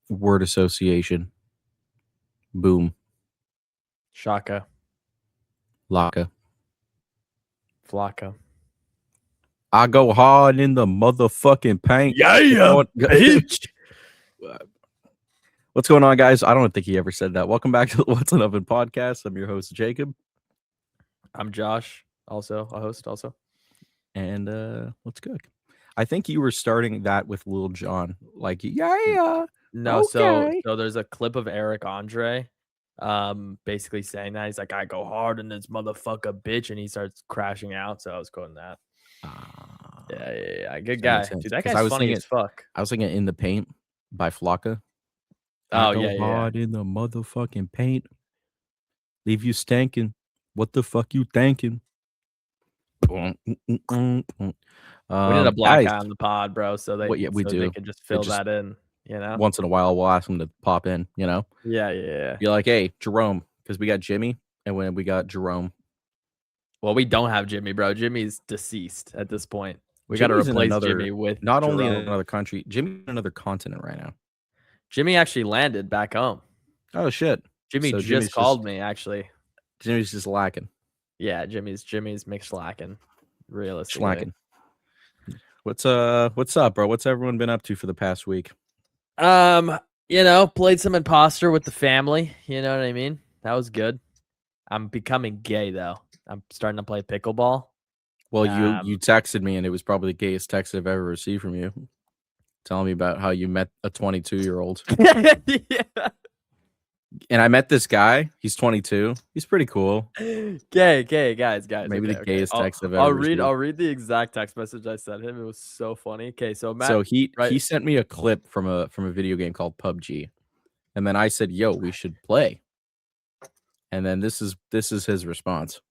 Word association. Boom. Shaka. Laka. Flocka. I go hard in the motherfucking paint. Yeah, bitch. What's going on, guys? I don't think he ever said that. Welcome back to the What's an Oven podcast. I'm your host, Jacob. I'm Josh, also a host, also. And let's cook. I think you were starting that with Lil Jon. Like, yeah. No, okay. so there's a clip of Eric Andre basically saying that. He's like, I go hard in this motherfucker, bitch, and he starts crashing out. So I was quoting that. Yeah. Good guy. Dude, that guy's funny as fuck. I was thinking In the Paint by Flocka. Oh, I go hard in the motherfucking paint. Leave you stankin'. What the fuck you thinking? We need a black guy on the pod, bro, so they can just fill that in, you know? Once in a while, we'll ask him to pop in, you know? Yeah. You're like, hey, Jerome, because we got Jimmy, and when we got Jerome. Well, we don't have Jimmy, bro. Jimmy's deceased at this point. We got to replace Jimmy with not Jerome. only in another country, Jimmy's in another continent right now. Jimmy actually landed back home. Oh, shit. Jimmy's called me, actually. Jimmy's just lacking. Yeah, Jimmy's McSlacking. Realistically. Slacking. What's up, bro? What's everyone been up to for the past week? Played some Imposter with the family. You know what I mean? That was good. I'm becoming gay though. I'm starting to play pickleball. Well, you texted me, and it was probably the gayest text I've ever received from you. Telling me about how you met a 22-year-old. Yeah. And I met this guy. He's 22. He's pretty cool. Gay, guys. Maybe the gayest text I've ever received. I'll read the exact text message I sent him. It was so funny. Okay, so Matt. So he sent me a clip from a video game called PUBG, and then I said, "Yo, we should play." And then this is his response.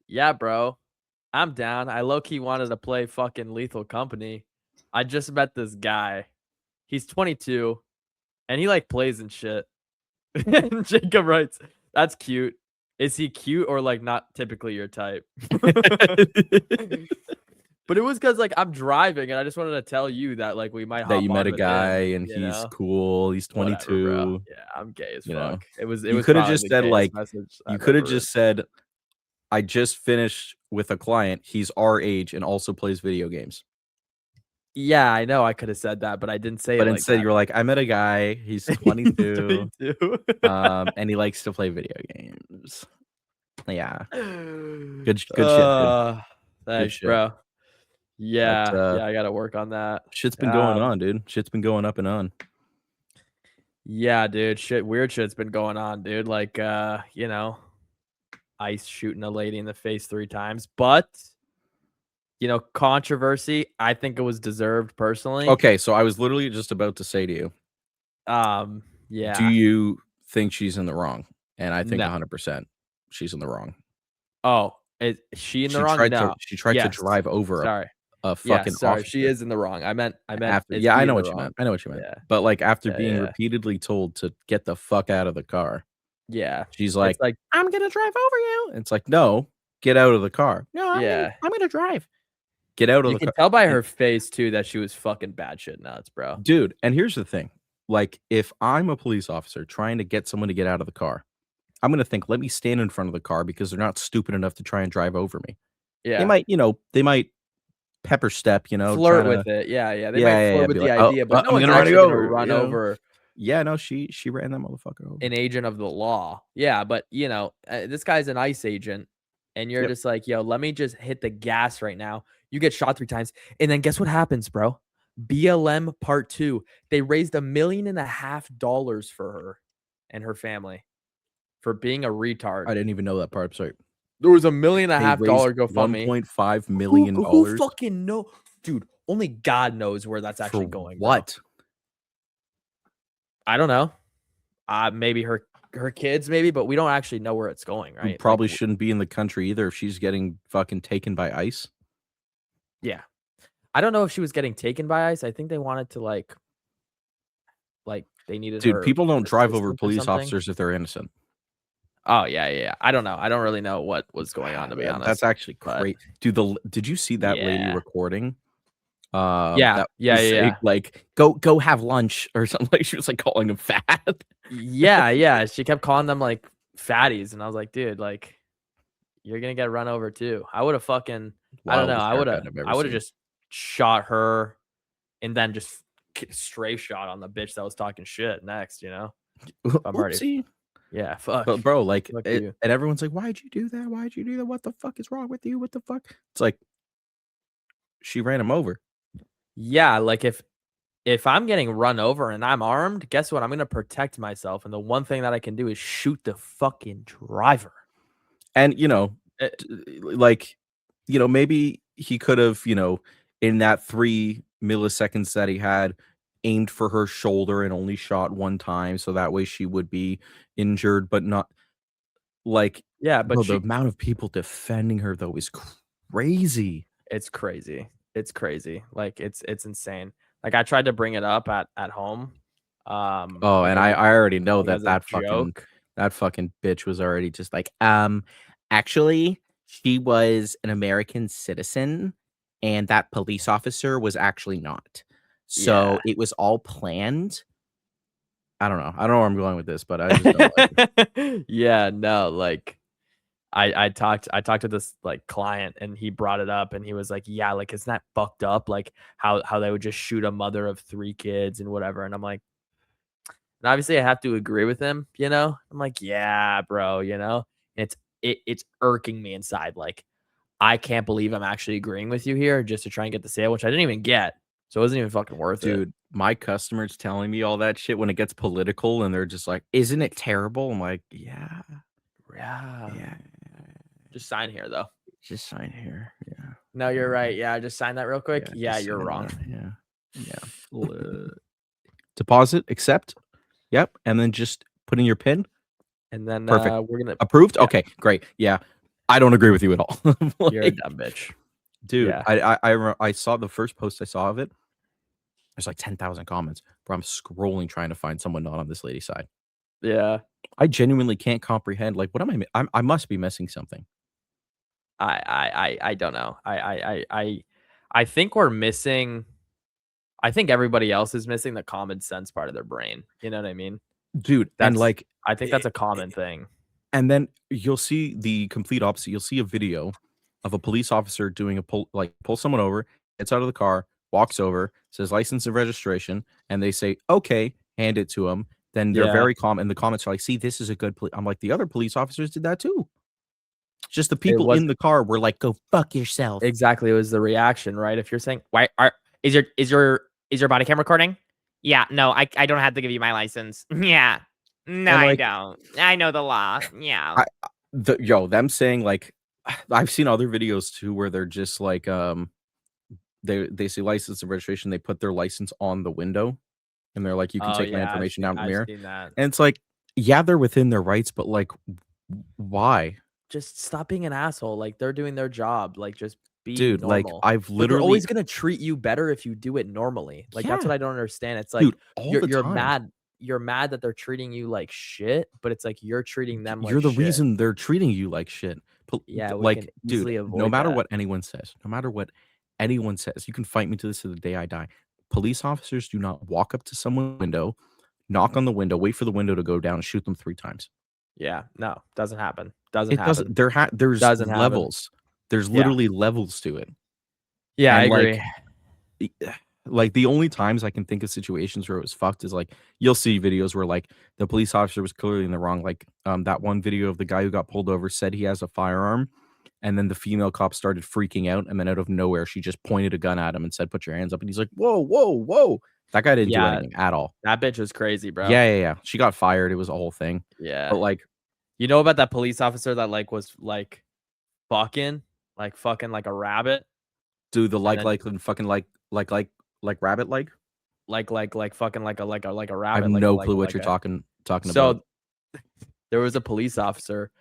Yeah, bro, I'm down. I low-key wanted to play fucking Lethal Company. I just met this guy. He's 22, and he like plays and shit. And Jacob writes, "That's cute. Is he cute or like not typically your type?" But it was because like I'm driving and I just wanted to tell you that like we might that you met a guy and he's cool. He's 22. Whatever, yeah, I'm gay as fuck. It was. You could have just said like you could have just said, I just finished with a client. He's our age and also plays video games. Yeah, I know. I could have said that, but I didn't say it. But instead, you're like, I met a guy. He's 22. And he likes to play video games. Yeah. Good shit. Dude. Thanks, bro. Yeah, I gotta work on that. Shit's been going on, dude. Shit's been going up and on. Yeah, dude. Weird shit's been going on, dude. Like, Ice shooting a lady in the face 3 times, but. Controversy. I think it was deserved personally. Okay, so I was literally just about to say to you. Yeah. Do you think she's in the wrong? And I think 100% she's in the wrong. Oh, is she in the wrong? No. She tried to drive over a fucking officer. She is in the wrong. I meant after. Yeah, I know what you meant. Yeah. But like after being repeatedly told to get the fuck out of the car. Yeah. She's like, I'm gonna drive over you. And it's like, no, get out of the car. No, I'm gonna drive. Get out of the car. You can tell by her face too that she was fucking batshit nuts, bro. Dude, and here's the thing. Like, if I'm a police officer trying to get someone to get out of the car, I'm gonna think, let me stand in front of the car because they're not stupid enough to try and drive over me. Yeah. They might pepper step, flirt with it. Yeah. They might flirt with the idea, but no one's actually gonna run over. Yeah, no, she ran that motherfucker over. An agent of the law. Yeah, but this guy's an ICE agent, and you're just like, yo, let me just hit the gas right now. You get shot 3 times. And then guess what happens, bro? BLM Part 2. They raised $1.5 million for her and her family for being a retard. I didn't even know that part. Sorry. There was $1.5 million GoFundMe. $1.5 million. Who fucking know? Dude, only God knows where that's actually going. What? I don't know. Maybe her kids, maybe, but we don't actually know where it's going, right? Probably shouldn't be in the country either if she's getting fucking taken by ICE. Yeah. I don't know if she was getting taken by ICE. I think they wanted to like they needed. Dude, people don't drive over police officers if they're innocent. Oh yeah. I don't know. I don't really know what was going on, to be honest. That's actually great. Dude, did you see that lady recording Yeah, that yeah, was yeah, saying yeah. like, "Go have lunch," or something. Like, she was, like, calling him fat. Yeah, yeah, she kept calling them, like, fatties, and I was like, "Dude, like, you're gonna get run over too." I would've fucking I don't know, Wildest haircut I've ever I would've seen. just shot her and then just stray shot on the bitch that was talking shit next, you know? If I'm already Oopsie. yeah, fuck. But, bro, like, Fuck it you. and everyone's like, "Why'd you do that? Why'd you do that? What the fuck is wrong with you? What the fuck?" It's like, she ran him over. Yeah, like, if I'm getting run over and I'm armed, guess what? I'm gonna protect myself, and the one thing that I can do is shoot the fucking driver. And, Eh like, maybe he could've, in that 3 milliseconds that he had, aimed for her shoulder and only shot 1 time, so that way she would be injured, but not like, yeah, but bro, the she amount of people defending her, though, is crazy. it's crazy. It's crazy. Like, it's insane. Like, I tried to bring it up at home, Oh, like, and I already know like, as a joke. that fucking bitch was already just like, actually, she was an American citizen, and that police officer was actually not. Yeah. So, it was all planned. I don't know. I don't know where I'm going with this, but I just don't like it. Yeah, no, like, I talked to this, like, client, and he brought it up, and he was like, "Yeah, like, isn't that fucked up? Like, how they would just shoot a mother of 3 kids and whatever," and I'm like and obviously, I have to agree with him, you know? I'm like, "Yeah, bro," you know? It's irking me inside, like, I can't believe I'm actually agreeing with you here just to try and get the sale, which I didn't even get, so it wasn't even fucking worth it. Dude, my customers telling me all that shit when it gets political, and they're just like, "Isn't it terrible?" I'm like, "Yeah, Yeah. yeah, Just sign here, though. just sign here. Yeah, No, you're yeah, right. Yeah, just sign that real quick. yeah, Yeah, just you're sign wrong. that. Yeah, yeah." L Deposit, accept. Yep, and then just put in your PIN. And then, Perfect. we're gonna Approved? yeah, Okay, great. Yeah. I don't agree with you at all. you're a Like, dumb bitch. dude, Yeah. I saw the first post I saw of it, there's like 10,000 comments, bro, I'm scrolling trying to find someone not on this lady's side. Yeah. I genuinely can't comprehend, like, what am I mi I must be missing something. I don't know. I think we're missing I think everybody else is missing the common sense part of their brain. You know what I mean? Dude, and, That's like, I think eh that's a common thing. and then you'll see the complete opposite. You'll see a video of a police officer doing a pull someone over, gets out of the car, walks over, says license and registration, and they say, "Okay," hand it to him. Then they're Yeah. very calm, and the comments are like, "See, this is a good I'm like, "The other police officers did that too." Just the It people was in the car were like, "Go fuck yourself." exactly, it was the reaction, right? If you're saying, "Why are is your body cam recording?" "Yeah, no, I don't have to give you my license." "Yeah. No, And, I like, don't. I know the law. Yeah." them saying, like I've seen other videos too where they're just like, they say license and registration, they put their license on the window, and they're like, "You can Oh, take my yeah, information out in the I've mirror." seen that. And it's like, yeah, they're within their rights, but, like, why? Just stop being an asshole, like, they're doing their job, like, just be Dude, like, normal. I've But they're literally always gonna treat you better if you do it normally, like, that's what yeah, I don't understand, it's like, dude, all the time. you're mad that they're treating you like shit, but it's like you're treating them like You're the shit. reason they're treating you like shit. Yeah, we can Like, dude, easily no avoid matter that. what anyone says, no matter what anyone says, you can fight me to this to the day I die. Police officers do not walk up to someone's window, knock on the window, wait for the window to go down, and shoot them 3 times. Yeah, no, doesn't happen. Doesn't It happen. doesn't there's Doesn't happen. levels. There's Yeah. literally levels to it. Yeah, I And, agree. e like, the only times I can think of situations where it was fucked is, like, you'll see videos where, like, the police officer was clearly in the wrong, like, that one video of the guy who got pulled over said he has a firearm, and then the female cop started freaking out, and then out of nowhere, she just pointed a gun at him and said, "Put your hands up," and he's like, "Whoa, whoa, whoa." That guy didn't do Yeah, anything at all. that bitch was crazy, bro. Yeah, yeah, yeah. She got fired, it was a whole thing. Yeah. But, like, You know about that police officer that, like, was, fucking? Fucking like a rabbit? do the And then and fucking rabbit leg? fucking like a I have rabbit, no clue what you're talking about. so there was a police officer.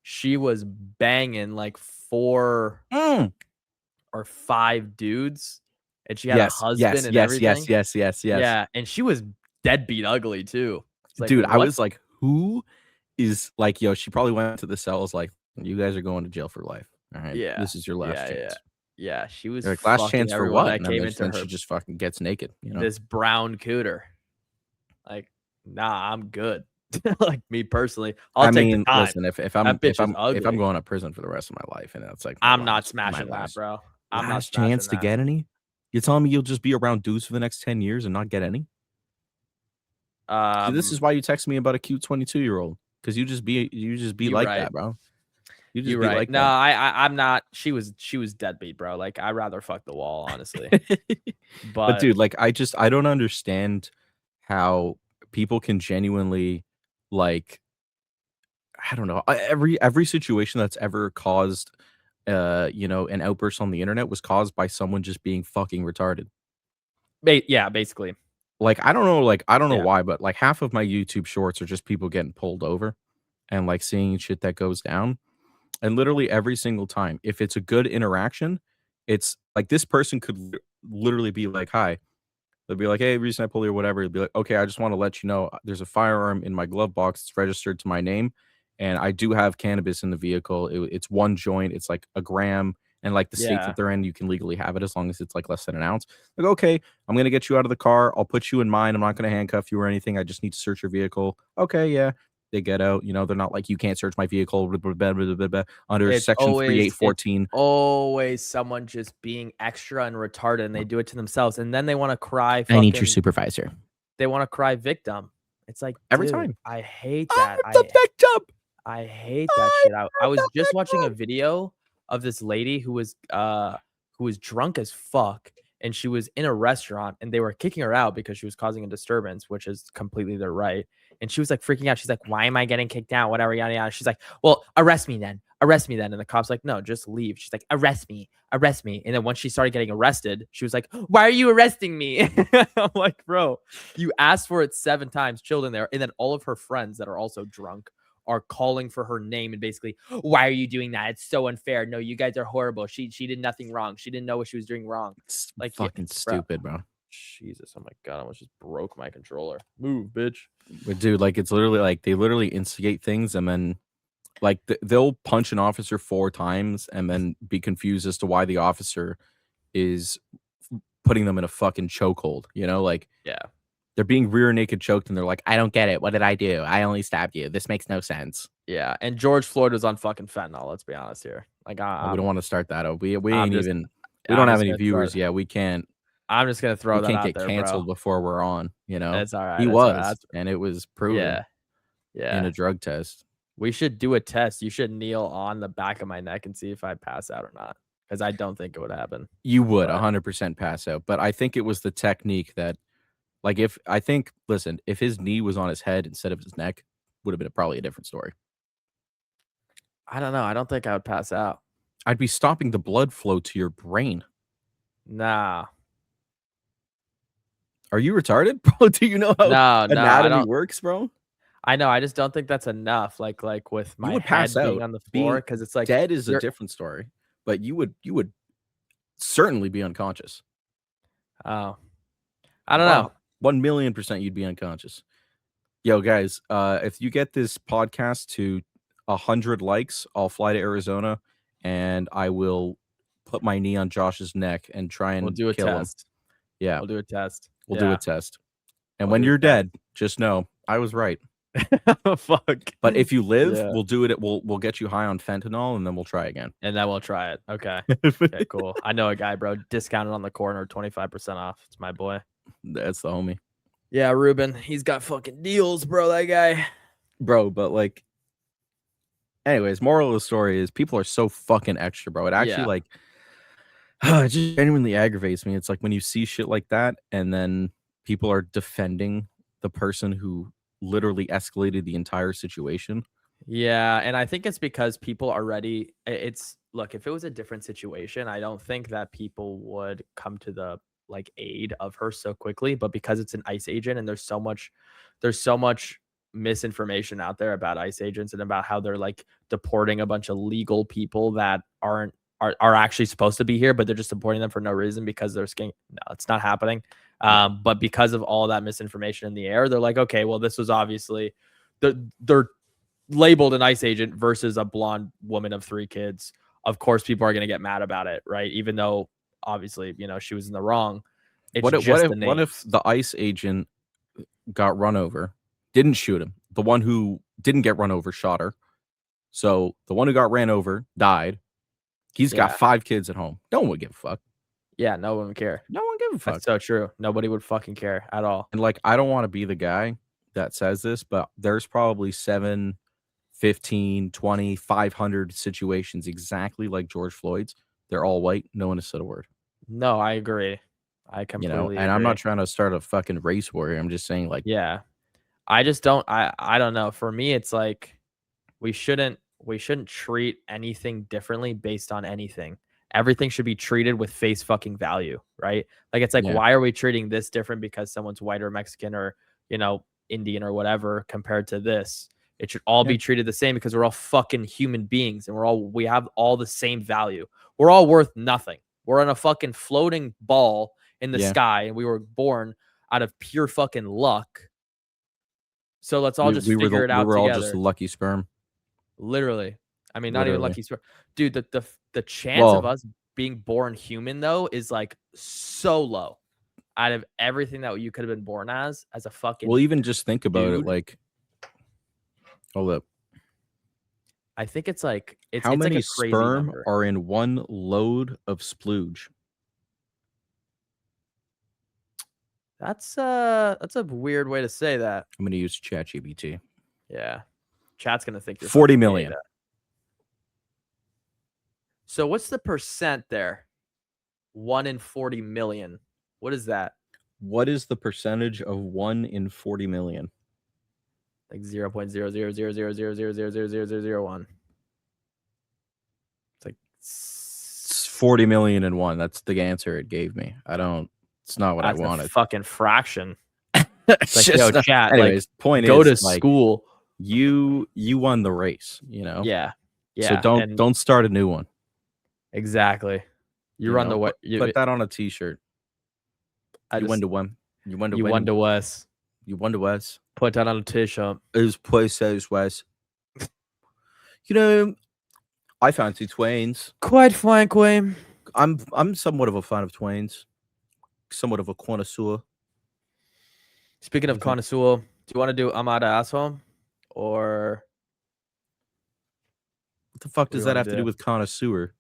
She was banging, like, 4 Mm. or 5 dudes, and she had a Yes, husband yes, and yes, yes, everything. yes, yes, yes. Yeah, and she was deadbeat ugly too. It's like, Dude, I "What?" was like, "Who is" yo, she probably went to the cells like, "You guys are going to jail for life, alright? Yeah. This is your last Yeah, yeah. chance." Yeah, she was You're like, last fucking chance for everyone what? that And came into then her she just fucking gets naked, you know? this brown cooter. Like, nah, I'm good. Like me personally, I'll I take the mean, time. listen, if That I'm bitch is if I'm ugly. going to prison for the rest of my life and that's like I'm not smashing that, bro. I'm not last smashing chance to that. get any? You're telling me you'll just be around dudes for the next 10 years and not get any? See, this is Um, why you text me about a cute 22-year-old because you just be you like right. that, bro. You just You be right. like No, that. I'm not. She was deadbeat, bro. Like I'd rather fuck the wall, honestly. But But dude, like I don't understand how people can genuinely like I don't know. Every situation that's ever caused an outburst on the internet was caused by someone just being fucking retarded. yeah, basically. Like I don't know Yeah. why, but like half of my YouTube shorts are just people getting pulled over and like seeing shit that goes down. And literally every single time, if it's a good interaction, it's like this person could literally be like, "Hi." They'll be like, "Hey, reason I pull you or whatever." It'll be like, "Okay, I just want to let you know there's a firearm in my glove box. It's registered to my name, and I do have cannabis in the vehicle. It's one joint. It's like a gram, and like the state Yeah. that they're in, you can legally have it as long as it's like less than an ounce." Like, okay, I'm gonna get you out of the car. I'll put you in mine. I'm not gonna handcuff you or anything. I just need to search your vehicle. Okay, yeah. They get out. They're not like you can't search my vehicle under section It's 3814. always someone just being extra and retarded, and they do it to themselves, and then they wanna cry I need your fucking supervisor they wanna cry victim. It's like, every dude, time. I hate I'm that. the victim. I hate that I'm shit. I was the just watching a victim. video of this lady who was drunk as fuck, and she was in a restaurant, and they were kicking her out because she was causing a disturbance, which is completely their right. And she was like freaking out. She's like, "Why am I getting kicked out? Whatever, yada yada." She's like, "Well, arrest me then. Arrest me then." And the cop's like, "No, just leave." She's like, "Arrest me. Arrest me." And then once she started getting arrested, she was like, "Why are you arresting me?" I'm like, "Bro, you asked for it 7 times, chilled in there." And then all of her friends that are also drunk are calling for her name and basically, "Why are you doing that? It's so unfair. No, you guys are horrible. She did nothing wrong. She didn't know what she was doing wrong." It's Like, yeah, fucking bro. stupid, bro. Jesus, oh my god, I almost just broke my controller. Move, bitch. But dude, like it's literally like they literally instigate things and then like they'll punch an officer 4 times and then be confused as to why the officer is putting them in a fucking chokehold. Like Yeah. they're being rear naked choked and they're like, "I don't get it. What did I do? I only stabbed you. This makes no sense." Yeah. And George Floyd was on fucking fentanyl, let's be honest here. Like We don't want to start that up. We I'm ain't just even. We don't I'm have just any gonna throw viewers yet. I'm just gonna We throw that can't out get there, bro. canceled before we're on. It's all right. He That's all right. was, and it was proven Yeah. in a Yeah. drug test. We should do a test. You should kneel on the back of my neck and see if I pass out or not. Because I don't think it would happen. You would But 100% pass out, but I think it was the technique that, like, listen, if his knee was on his head instead of his neck, would have been probably a different story. I don't know. I don't think I would pass out. I'd be stopping the blood flow to your brain. Nah. Are you retarded, bro? Do you know how No, I anatomy don't. works, bro? I know. I just don't think that's enough. Like with You my would pass head being out. on the floor, Being because it's like dead is a you're. different story, but you would certainly be unconscious. Oh, I don't know. 1,000,000% you'd be unconscious. Yo, guys, if you get this podcast to 100 likes, I'll fly to Arizona and I will put my knee on Josh's neck and try We'll and do a kill him. test. Yeah, We'll do a test. we'll do a Yeah. test. And We'll when do a you're test. dead, just know I was right. Fuck. But if you live, Yeah. we'll do it. We'll get you high on fentanyl and then we'll try again. And then we'll try it. Okay. Okay, cool. I know a guy, bro. Discounted on the corner, 25% off. It's my boy. That's the homie, Yeah, Ruben. He's got fucking deals, bro. That guy. bro. But like, anyways, moral of the story is people are so fucking extra, bro. It actually Yeah. like it just genuinely aggravates me. It's like when you see shit like that and then people are defending the person who literally escalated the entire situation. Yeah, and I think it's because people are ready. It's look, if it was a different situation, I don't think that people would come to the like aid of her so quickly. But because it's an ICE agent and there's so much misinformation out there about ICE agents and about how they're like deporting a bunch of legal people that are actually supposed to be here, but they're just deporting them for no reason because they're scared. No, it's not happening. But because of all that misinformation in the air, they're like, okay, well, this was obviously they're labeled an ICE agent versus a blonde woman of 3 kids of course people are going to get mad about it, right? Even though obviously, she was in the wrong. It's What if just the what if names. the ICE agent got run over, didn't shoot him? The one who didn't get run over shot her. So the one who got ran over died. He's got Yeah. 5 kids at home. No one would give a fuck. Yeah, no one would care. No one give a fuck. That's so true. Nobody would fucking care at all. And like, I don't want to be the guy that says this, but there's probably 7, 15, 20, 500 situations exactly like George Floyd's. They're all white. No one has said a word. No, I agree. I You completely know, agree. and I'm not trying to start a fucking race war here. I'm just saying, like, Yeah. I just don't I don't know. For me, it's like we shouldn't treat anything differently based on anything. Everything should be treated with face fucking value, right? Like it's like, yeah, why are we treating this different because someone's white or Mexican or, Indian or whatever compared to this? It should all yeah, be treated the same because we're all fucking human beings and we have all the same value. We're all worth nothing. We're on a fucking floating ball in the yeah. sky and we were born out of pure fucking luck. So let's all just We figure it we out were all just together. lucky sperm. Literally. I mean, not even Literally. lucky sperm. Dude, the chance of Well, us being born human though is like so low. Out of everything that you could have been born as a fucking even just think about it. dude. Like, hold up. I think it's like How it's many like a crazy sperm number. are in one load of splooge? That's a weird way to say that. I'm going to use ChatGPT. Yeah. Chat's gonna think you're 40 fucking million. data. So what's the percent there? 1 in 40 million. What is that? What is the percentage of 1 in 40 million? Like 0.00000000001. It's like It's 40 million and 1. That's the answer it gave me. It's not what I that's a wanted. fucking fraction. It's Like, just yo, chat, anyways, like, point go to is, like, school. you won the race, you know? Yeah. So Yeah. don't start a new one. Exactly. You run know? the way. Put that on a t-shirt. You won to one. You won to You win. won to Wes. You won to Wes. Put that on a t-shirt. His place says Wes. You know, I fancy Twains. Quite frankly. I'm somewhat of a fan of Twains. Somewhat of a connoisseur. Speaking of connoisseur, do you want to do I'm out of asshole? Or what the fuck do does you that wanna have to do do? with connoisseur?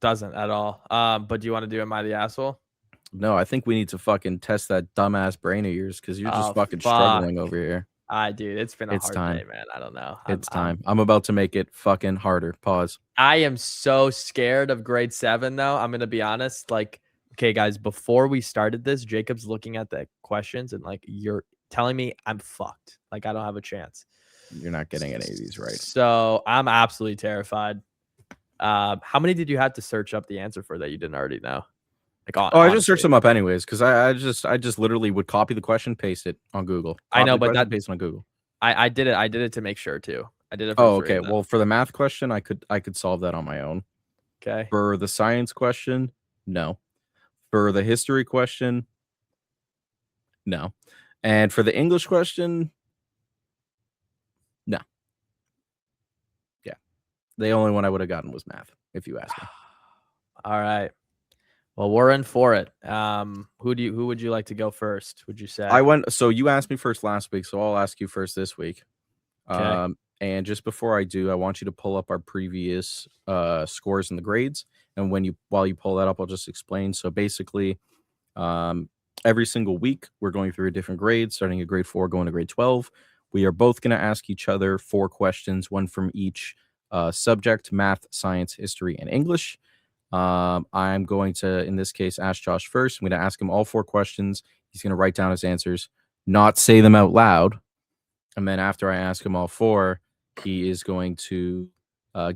Doesn't at all. But do you want to do Am I the asshole? No, I think we need to fucking test that dumbass brain of yours because you're just Oh, fucking fuck. struggling over here. Dude, it's been a It's hard time. day, man. I don't know. It's time. I'm about to make it fucking harder. Pause. I am so scared of grade 7 though. I'm gonna be honest. Like, okay, guys, before we started this, Jacob's looking at the questions and like you're telling me I'm fucked. Like I don't have a chance. You're not getting any of these right. So I'm absolutely terrified. How many did you have to search up the answer for that you didn't already know? Like, I just searched them up anyways because I just literally would copy the question, paste it on Google. I know, Copy the but question, paste it on Google. I did it to make sure too. I did it for Oh, free, okay. though. Well, for the math question, I could solve that on my own. Okay. For the science question, no. For the history question, no. And for the English question, no. Yeah. The only one I would have gotten was math, if you ask me. All right. Well, we're in for it. Who would you like to go first? Would you say? So you asked me first last week, so I'll ask you first this week. Okay. And just before I do, I want you to pull up our previous scores and the grades. And while you pull that up, I'll just explain. So basically, every single week we're going through a different grade, starting at grade 4, going to grade 12. We are both going to ask each other 4 questions, one from each subject: math, science, history, and English. I'm going to, in this case, ask Josh first. I'm going to ask him all 4 questions. He's going to write down his answers, not say them out loud. And then after I ask him all 4, he is going to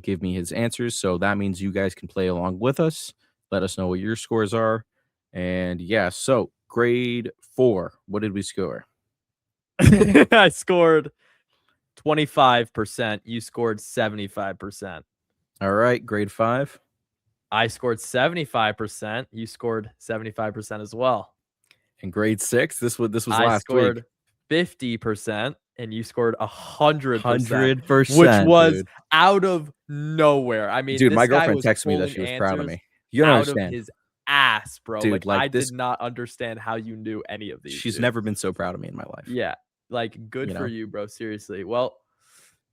give me his answers. So that means you guys can play along with us. Let us know what your scores are. And yeah, so grade 4, what did we score? I scored 25%. You scored 75%. All right, grade 5. I scored 75%. You scored 75% as well. And grade 6, this was I last scored week. 50%, and you scored 100%, 100%, which was dude. out of nowhere. I mean, Dude, my this guy girlfriend was texted me that pulling she was proud of answers me. You don't out of understand. his ass, bro. Dude, Like, like I this did not understand how you knew any of these. she's dude. never been so proud of me in my life. Yeah, like good You for know? you, bro. Seriously. Well,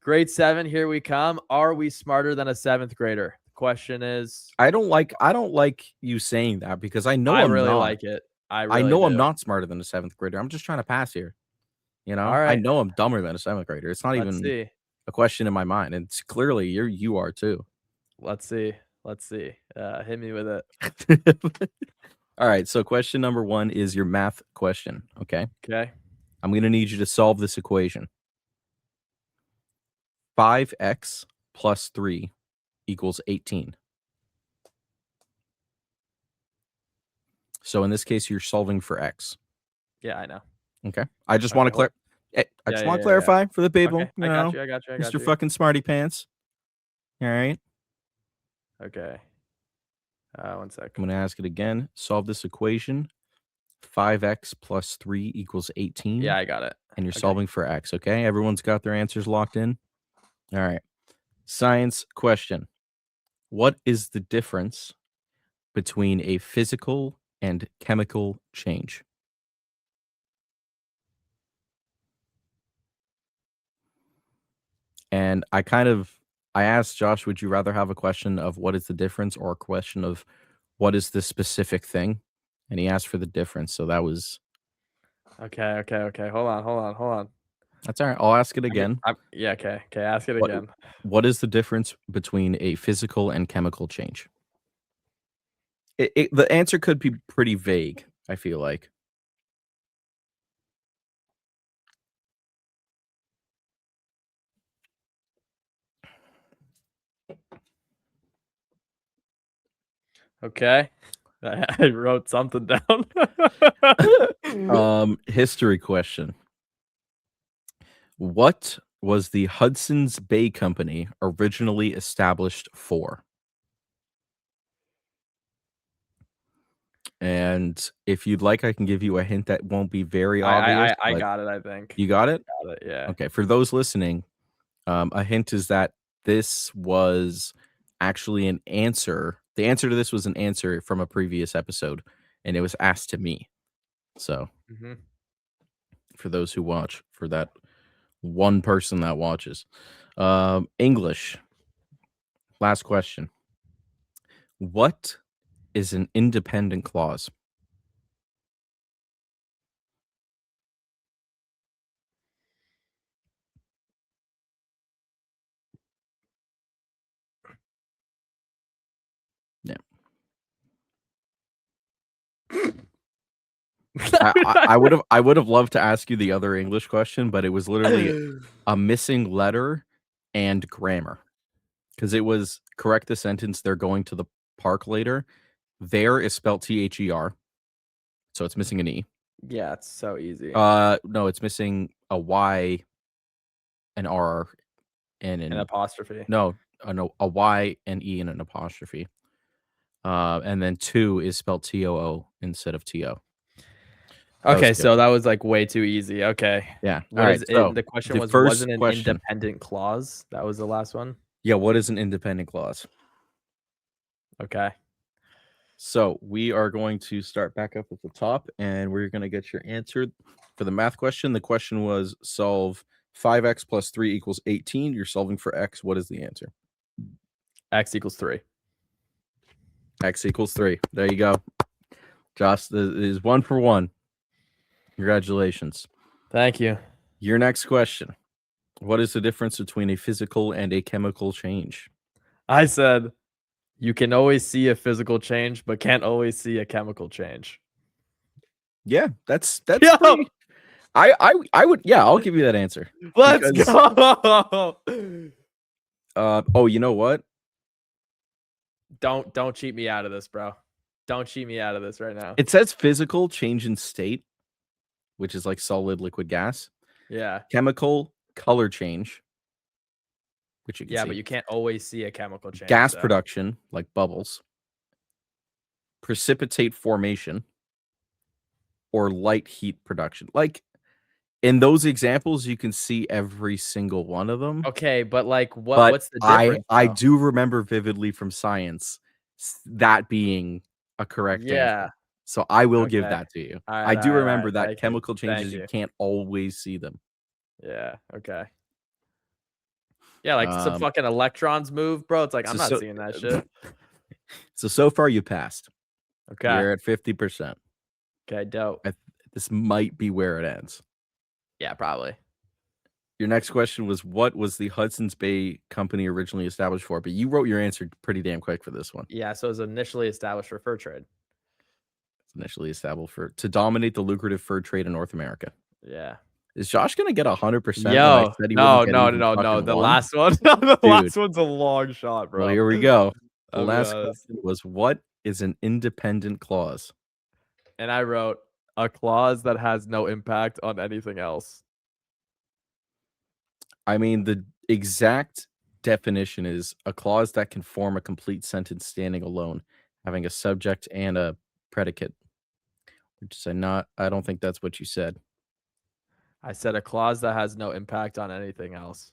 grade 7, here we come. Are we smarter than a 7th grader? The question is, I don't like you saying that because I know I I'm really not. like it. I I really know I'm do. not smarter than a 7th grader. I'm just trying to pass here. You know? All I right. know I'm dumber than a 7th grader. It's not Let's even see. a question in my mind. It's clearly you are too. Let's see. Let's see. Hit me with it. All right. So question number 1 is your math question. Okay. Okay. I'm gonna need you to solve this equation. 5x plus 3 equals 18. So in this case, you're solving for x. Yeah, I know. Okay. I just Okay, want to hold I Yeah, just yeah, want to yeah, yeah. clarify for the people, Okay, you I got know, you, I got you, I got Mr. you. fucking smarty pants. All right. Okay. 1 sec. I'm going to ask it again. Solve this equation. 5x plus 3 equals 18. Yeah, I got it. And you're Okay. solving for x. Okay. Everyone's got their answers locked in. All right. Science question. What is the difference between a physical and chemical change? And I asked Josh, would you rather have a question of what is the difference or a question of what is the specific thing? And he asked for the difference. So that was Okay. Hold on. that's all right. I'll ask it again. Yeah, okay. Okay, ask it What again. what is the difference between a physical and chemical change? The answer could be pretty vague, I feel like. Okay. I wrote something down. History question. What was the Hudson's Bay Company originally established for? And if you'd like, I can give you a hint that won't be very obvious. I But got it, I think. you got it? Got it, yeah. Okay. For those listening, a hint is that this was actually an answer. The answer to this was an answer from a previous episode, and it was asked to me. So, Mhm. for those who watch, for that one person that watches, English. Last question. What is an independent clause? Yeah. I would have loved to ask you the other English question, but it was literally a missing letter and grammar. Because it was correct the sentence, they're going to the park later. There is spelled THER. So it's missing an E. Yeah, it's so easy. No, it's missing a Y, an R, and An an apostrophe. no, a Y, an E, and an apostrophe. And then 2 is spelled TOO instead of TO. Okay, so that was, like, way too easy. Okay. Yeah. What All is right. it? So The question the was, first wasn't an question. independent clause? That was the last one? Yeah. What is an independent clause? Okay. So we are going to start back up at the top, and we're going to get your answer for the math question. The question was solve 5x plus 3 equals 18. You're solving for x. What is the answer? X equals 3. X equals 3. There you go. Josh is 1 for 1. Congratulations. Thank you. Your next question. What is the difference between a physical and a chemical change? I said, you can always see a physical change, but can't always see a chemical change. Yeah, that's Yo! pretty, I would I'll give you that answer. Let's Because, go. oh, you know what? Don't cheat me out of this, bro. Don't cheat me out of this right now. It says physical change in state, which is like solid, liquid, gas. Yeah. Chemical color change, which you can Yeah, see. but you can't always see a chemical change. Gas though. production, like bubbles. Precipitate formation, or light heat production. Like, In those examples, you can see every single one of them. Okay, but like But what's the difference? I though? do remember vividly from science that being a correct answer. Yeah. So I will give Okay. that to you. All I right, do all right, all remember right. that Thank you. chemical Thank changes, you you. can't always see them. Yeah. Okay. Yeah, like some Um, fucking electrons move, bro. It's like I'm not so seeing that shit. so far you passed. Okay. You're at 50%. Okay, dope. This might be where it ends. Yeah, probably. Your next question was, what was the Hudson's Bay Company originally established for? But you wrote your answer pretty damn quick for this one. Yeah, so it was initially established for fur trade. It's initially established to dominate the lucrative fur trade in North America. Yeah. Is Josh gonna get 100% when I Yo, said he no, wouldn't get no, even no, no. fucking The one? last one, the Dude. last one's a long shot, bro. Well, here we go. The I'll be last honest. question was, what is an independent clause? And I wrote a clause that has no impact on anything else. I mean, the exact definition is a clause that can form a complete sentence standing alone, having a subject and a predicate. Which is I don't think that's what you said. I said a clause that has no impact on anything else.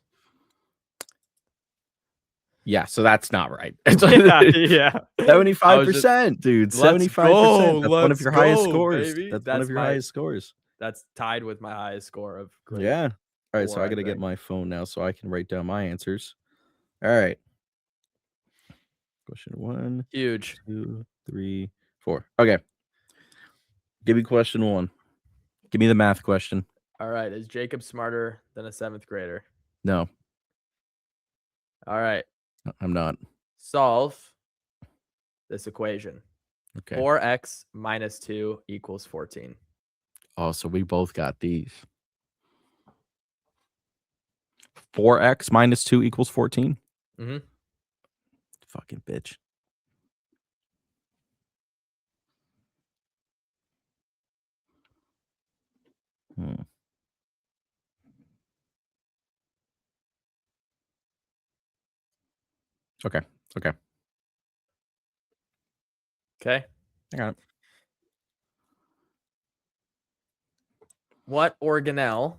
Yeah, so that's not right. Yeah. 75%, dude. 75%. That's one of your highest scores. Baby. That's one of your highest scores. That's tied with my highest score of grade. Yeah. All right, so 4, I I got to get think. my phone now so I can write down my answers. All right. Question 1, Huge. 2, 3, 4. Okay. Give me question 1. Give me the math question. All right. Is Jacob smarter than a 7th grader? No, All right. I'm not. Solve this equation. Okay. 4x minus 2 equals 14. Oh, so we both got these. 4x minus 2 equals 14? Mm-hmm. Fucking bitch. Okay. Okay. I got it. What organelle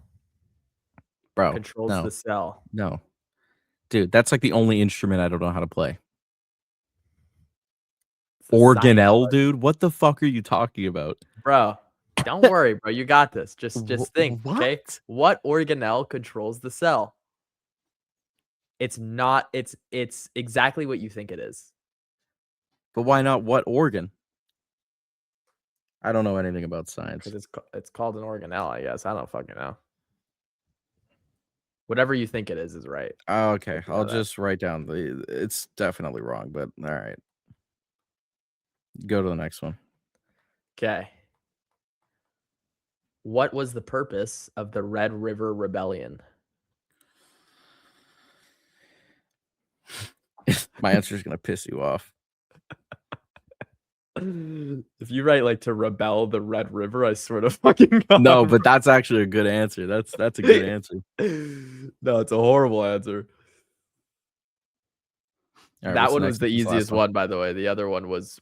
Bro, controls no. the cell? No. Dude, that's like the only instrument I don't know how to play. It's a science Organelle, question. dude? What the fuck are you talking about? Bro, don't worry, bro. You got this. Just think, okay? What? What organelle controls the cell? It's not. It's exactly what you think it is. But why not what organ? I don't know anything about science. Because it's called an organelle, I guess. I don't fucking know. Whatever you think it is right. Oh, okay. You know I'll that. just write down it's definitely wrong, but all right. Go to the next one. Okay. What was the purpose of the Red River Rebellion? My answer is gonna piss you off. If you write like to rebel the Red River, I swear to fucking God. No, but that's actually a good answer. That's a good answer. No, it's a horrible answer. Right, that one was the easiest one, by the way. The other one was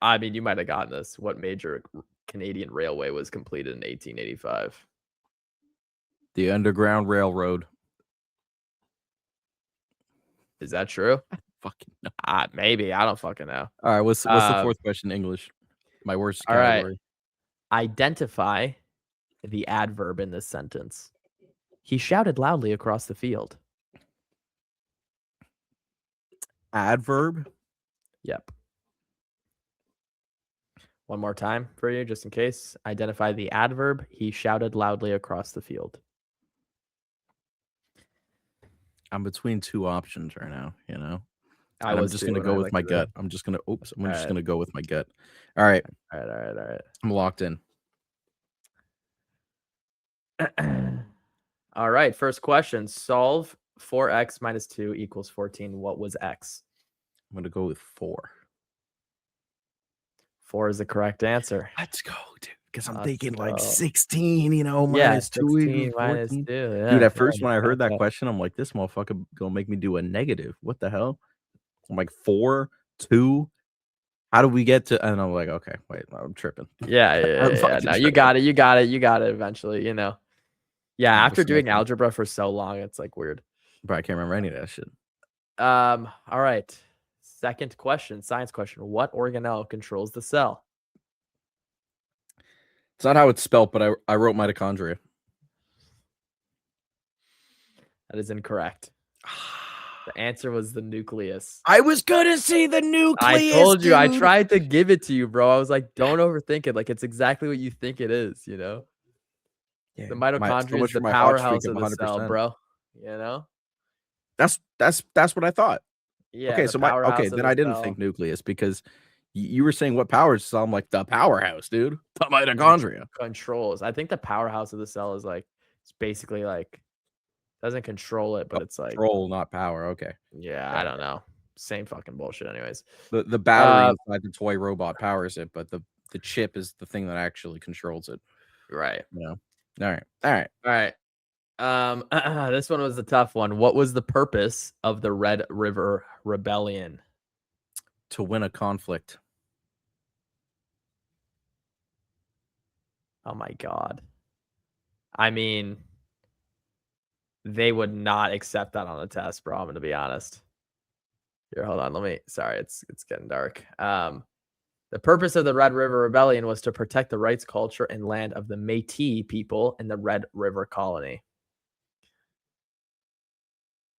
I mean, you might have gotten this. What major Canadian railway was completed in 1885? The Underground Railroad. Is that true? Fucking no. Maybe. I don't fucking know. All right, what's the fourth question in English? My worst category. Right. Identify the adverb in this sentence. He shouted loudly across the field. Adverb? Yep. One more time for you, just in case. Identify the adverb. He shouted loudly across the field. I'm between two options right now, you know? I'm just gonna go with my gut. I'm just gonna go with my gut. All right. All right. I'm locked in. All right. First question. Solve 4x minus 2 equals 14. What was x? I'm gonna go with 4. 4 is the correct answer. Let's go, dude. Because I'm thinking like 16, you know, minus 2 16 minus 2. Yeah, dude, at first when I heard that question, I'm like, this motherfucker gonna make me do a negative. What the hell? I'm like 4, 2. How do we get to? And I'm like, okay, wait, I'm tripping. Yeah. No, you got it. You got it eventually, you know. Yeah, I'm after just doing making- algebra for so long, it's like weird. But I can't remember any of that shit. All right. Second question, science question. What organelle controls the cell? It's not how it's spelt, but I wrote mitochondria. That is incorrect. The answer was the nucleus. I was gonna say the nucleus. I told you, I dude. tried to give it to you, bro. I was like, don't overthink it. Like, it's exactly what you think it is, you know? Yeah, The so mitochondria much is for the my hot streak powerhouse of of the cell, 100%. bro. You know? That's what I thought. Yeah. Okay, the so powerhouse of then the I didn't cell. think nucleus because you were saying what powers, so I'm like the powerhouse, dude. The mitochondria. Controls. I think the powerhouse of the cell is like, it's basically like, doesn't control it, but it's like, Control, not power. Okay. yeah, I don't know. Same fucking bullshit, anyways. The battery inside the toy robot powers it, but the chip is the thing that actually controls it. Right. You know. All right. All right. This one was a tough one. What was the purpose of the Red River Rebellion? To win a conflict. Oh my god. I mean, they would not accept that on the test, bro. I'm gonna be honest. Here, hold on. Sorry, it's getting dark. The purpose of the Red River Rebellion was to protect the rights, culture, and land of the Métis people in the Red River Colony.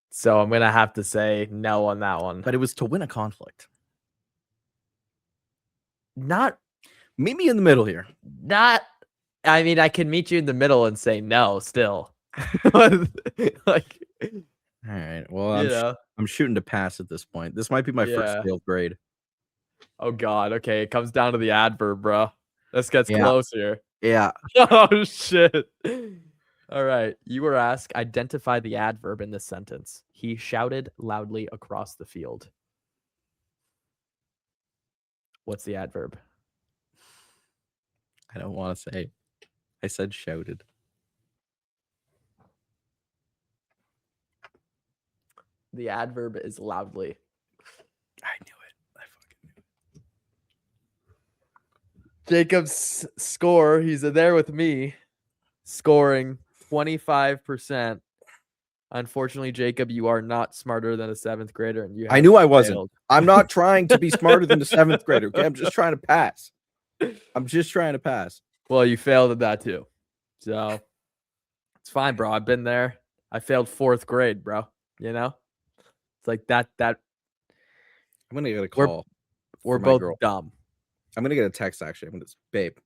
So I'm gonna have to say no on that one. But it was to win a conflict. Not Meet me in the middle here. I mean, I can meet you in the middle and say no still. Like, all right. Well, I'm shooting to pass at this point. This might be my first failed grade. Oh god. Okay, it comes down to the adverb, bro. This gets close here. Yeah. Oh shit. All right. You were asked, identify the adverb in this sentence. He shouted loudly across the field. What's the adverb? I don't want to say. I said shouted. The adverb is loudly. I knew it. I fucking knew it. Jacob's score, he's there with me, scoring 25%. Unfortunately, Jacob, you are not smarter than a 7th grader. And I knew I wasn't. failed. I'm not trying to be smarter than a 7th grader. Okay, I'm just trying to pass. Well, you failed at that too. So it's fine, bro. I've been there. I failed 4th grade, bro. You know? It's like that. I'm gonna get a call. We're both dumb. I'm gonna get a text actually. I'm gonna say, babe,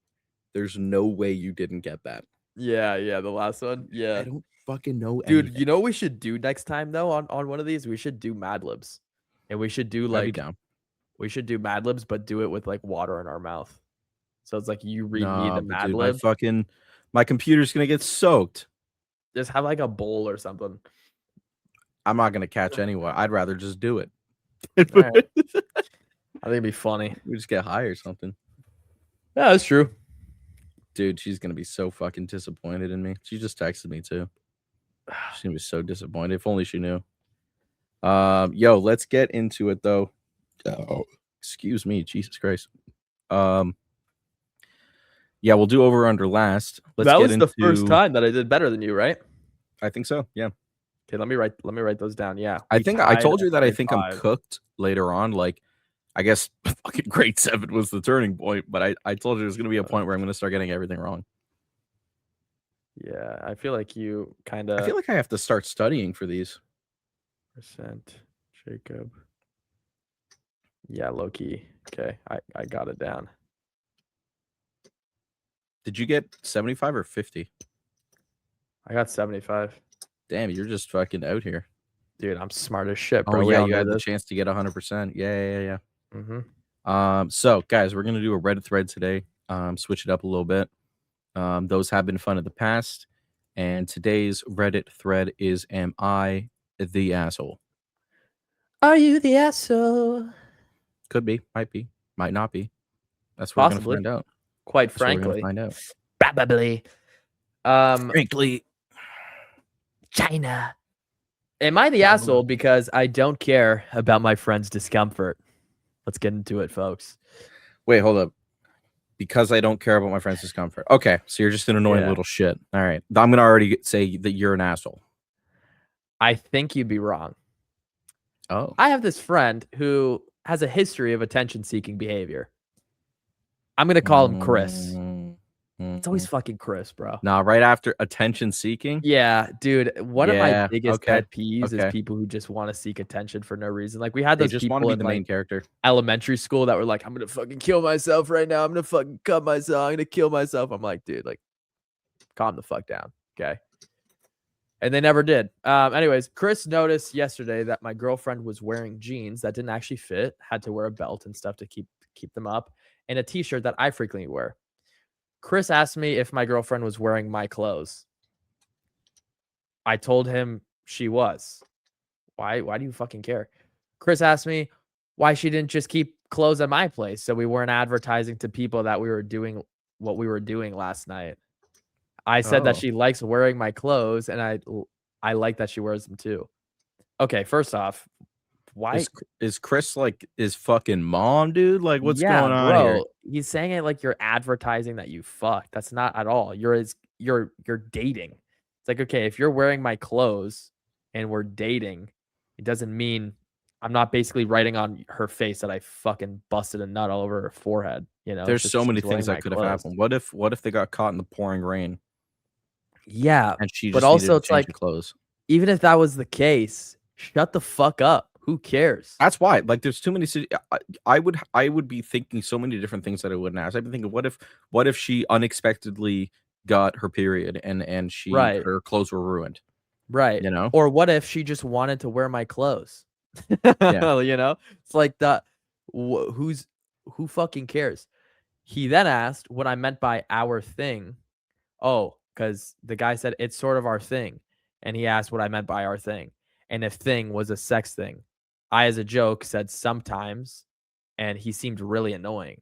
there's no way you didn't get that. Yeah, the last one. Yeah. I don't fucking know Dude, anything. you know what we should do next time though on one of these? We should do Mad Libs. And we should do I'd be down. we should do Mad Libs, but do it with like water in our mouth. So it's like you read me the but Mad dude, Lib. my computer's gonna get soaked. Just have like a bowl or something. I'm not gonna catch anyone. I'd rather just do it. Right. I think it'd be funny. We just get high or something. Yeah, that's true. Dude, she's gonna be so fucking disappointed in me. She just texted me too. She's gonna be so disappointed. If only she knew. Yo, let's get into it though. Oh, excuse me, Jesus Christ. Yeah, we'll do over under last. That was the first time that I did better than you, right? I think so. Yeah. Okay, let me write those down. Yeah. I think I told you that I think I'm cooked later on. Like, I guess fucking grade 7 was the turning point, but I told you there's gonna be a point where I'm gonna start getting everything wrong. Yeah, I feel like you kind of. I feel like I have to start studying for these. Percent Jacob. Yeah, low key. Okay, I got it down. Did you get 75 or 50? I got 75. Damn, you're just fucking out here. Dude, I'm smart as shit, bro. Oh yeah, you had the chance to get 100%. Yeah. Mm-hmm. So guys, we're gonna do a Reddit thread today. Switch it up a little bit. Those have been fun in the past, and today's Reddit thread is: Am I the asshole? Are you the asshole? Could be, might be, might not be. That's what we're gonna find out. Quite frankly, find out. Probably. Frankly, China. Am I the asshole because I don't care about my friend's discomfort? Let's get into it, folks. Wait, hold up. Because I don't care about my friends' discomfort. Okay, so you're just an annoying Yeah. little shit. All right, I'm gonna already say that you're an asshole. I think you'd be wrong. Oh. I have this friend who has a history of attention-seeking behavior. I'm gonna call him Chris. Mm, It's always mhm. fucking Chris, bro. Nah, right after attention seeking? Yeah, dude, one of my Yeah, biggest okay, pet peeves is okay. people who just wanna seek attention for no reason. Like, we had They those just wanna people be in, the like, main character. elementary school that were like, "I'm gonna fucking kill myself right now. I'm gonna fucking cut myself. I'm gonna kill myself." I'm like, "Dude, like, calm the fuck down, okay?" And they never did. Anyways, Chris noticed yesterday that my girlfriend was wearing jeans that didn't actually fit, had to wear a belt and stuff to keep them up, and a t-shirt that I frequently wear. Chris asked me if my girlfriend was wearing my clothes. I told him she was. Why do you fucking care? Chris asked me why she didn't just keep clothes at my place so we weren't advertising to people that we were doing what we were doing last night. I said that Oh. she likes wearing my clothes and I like that she wears them too. Okay, first off, why Is Chris, like, his fucking mom, dude? Like, what's yeah, going on here? bro. He's saying it like you're advertising that you fuck. That's not at all. You're dating. It's like, okay, if you're wearing my clothes and we're dating, it doesn't mean I'm not basically writing on her face that I fucking busted a nut all over her forehead. You know, it's There's just so many she's things wearing that my could have clothes. happened. What if they got caught in the pouring rain Yeah, and she but just needed also to it's change her like, clothes? even if that was the case, shut the fuck up. Who cares? That's why, like, there's too many I would be thinking so many different things that I wouldn't ask. I'd be thinking, what if she unexpectedly got her period and Right, her clothes were ruined, right. you know? Or what if she just wanted to wear my clothes? Yeah. You know? It's like that who fucking cares? He then asked what I meant by our thing. Oh, because the guy said it's sort of our thing. And he asked what I meant by our thing. And if thing was a sex thing. I, as a joke, said sometimes, and he seemed really annoyed.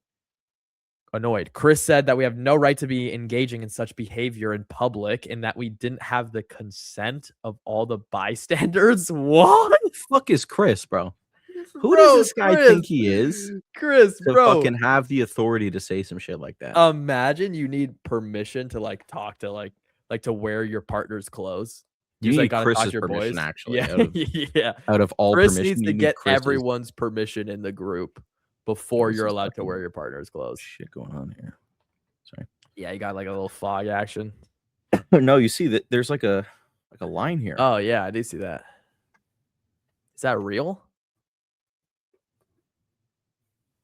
Chris said that we have no right to be engaging in such behavior in public and that we didn't have the consent of all the bystanders. What? Who the fuck is Chris, bro? Who does Bro, this guy think he is Chris, to bro. fucking have the authority to say some shit like that? Imagine you need permission to like talk to like to wear your partner's clothes. You He's like, need gotta talk to Chris's your permission, boys. actually. Yeah, yeah. Out of all Chris needs permission, to you need get Chris's. everyone's permission in the group Yo, before this you're is allowed to wear fucking your partner's clothes. shit going on here. Sorry. Yeah, you got like a little fog action. No, you see that there's like a line here. Oh yeah, I do see that. Is that real?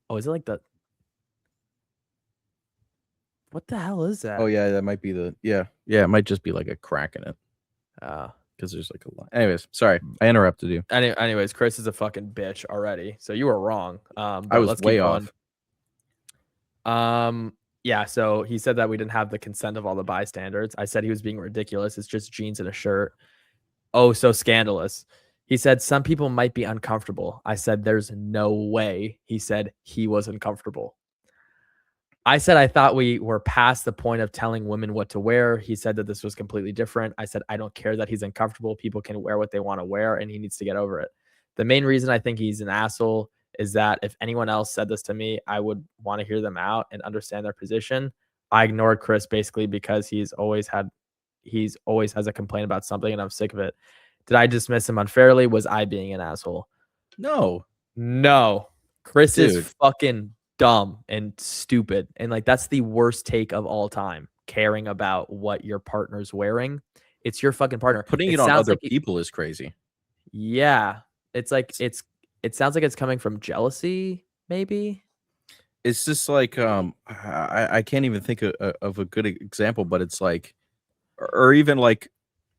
Oh, is it like the what the hell is that? Oh yeah, that might be yeah. It might just be like a crack in it Uh, because there's like a line. Anyways, sorry, I interrupted you. anyways, Chris is a fucking bitch already. So you were wrong. I But was let's way keep going. off. Yeah, so he said that we didn't have the consent of all the bystanders. I said he was being ridiculous. It's just jeans and a shirt. Oh, so scandalous. He said some people might be uncomfortable. I said there's no way. He said he was uncomfortable. I said I thought we were past the point of telling women what to wear. He said that this was completely different. I said I don't care that he's uncomfortable. People can wear what they want to wear and he needs to get over it. The main reason I think he's an asshole is that if anyone else said this to me, I would want to hear them out and understand their position. I ignored Chris basically because he's always has a complaint about something and I'm sick of it. Did I dismiss him unfairly? Was I being an asshole? No, No. Chris dude. is fucking dumb and stupid. And like that's the worst take of all time. Caring about what your partner's wearing. It's your fucking partner. Putting it on sounds other like people is crazy. yeah. It's like it sounds like it's coming from jealousy, maybe. It's just like I can't even think of a good example, but it's like, or even like,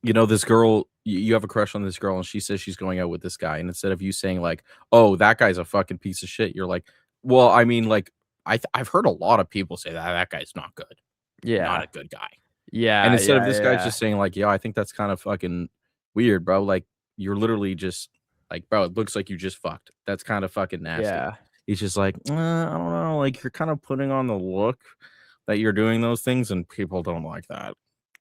this girl, you have a crush on this girl and she says she's going out with this guy, and instead of you saying like, oh, that guy's a fucking piece of shit, you're like, well, I mean, like, I've heard a lot of people say that guy's not good, not Yeah. a good guy. Yeah. And instead of yeah, this guy's yeah. just saying like, yeah, I think that's kind of fucking weird, bro. Like, you're literally just like, bro, it looks like you just fucked. That's kind of fucking nasty. Yeah. He's just like, I don't know, like, you're kind of putting on the look that you're doing those things, and people don't like that.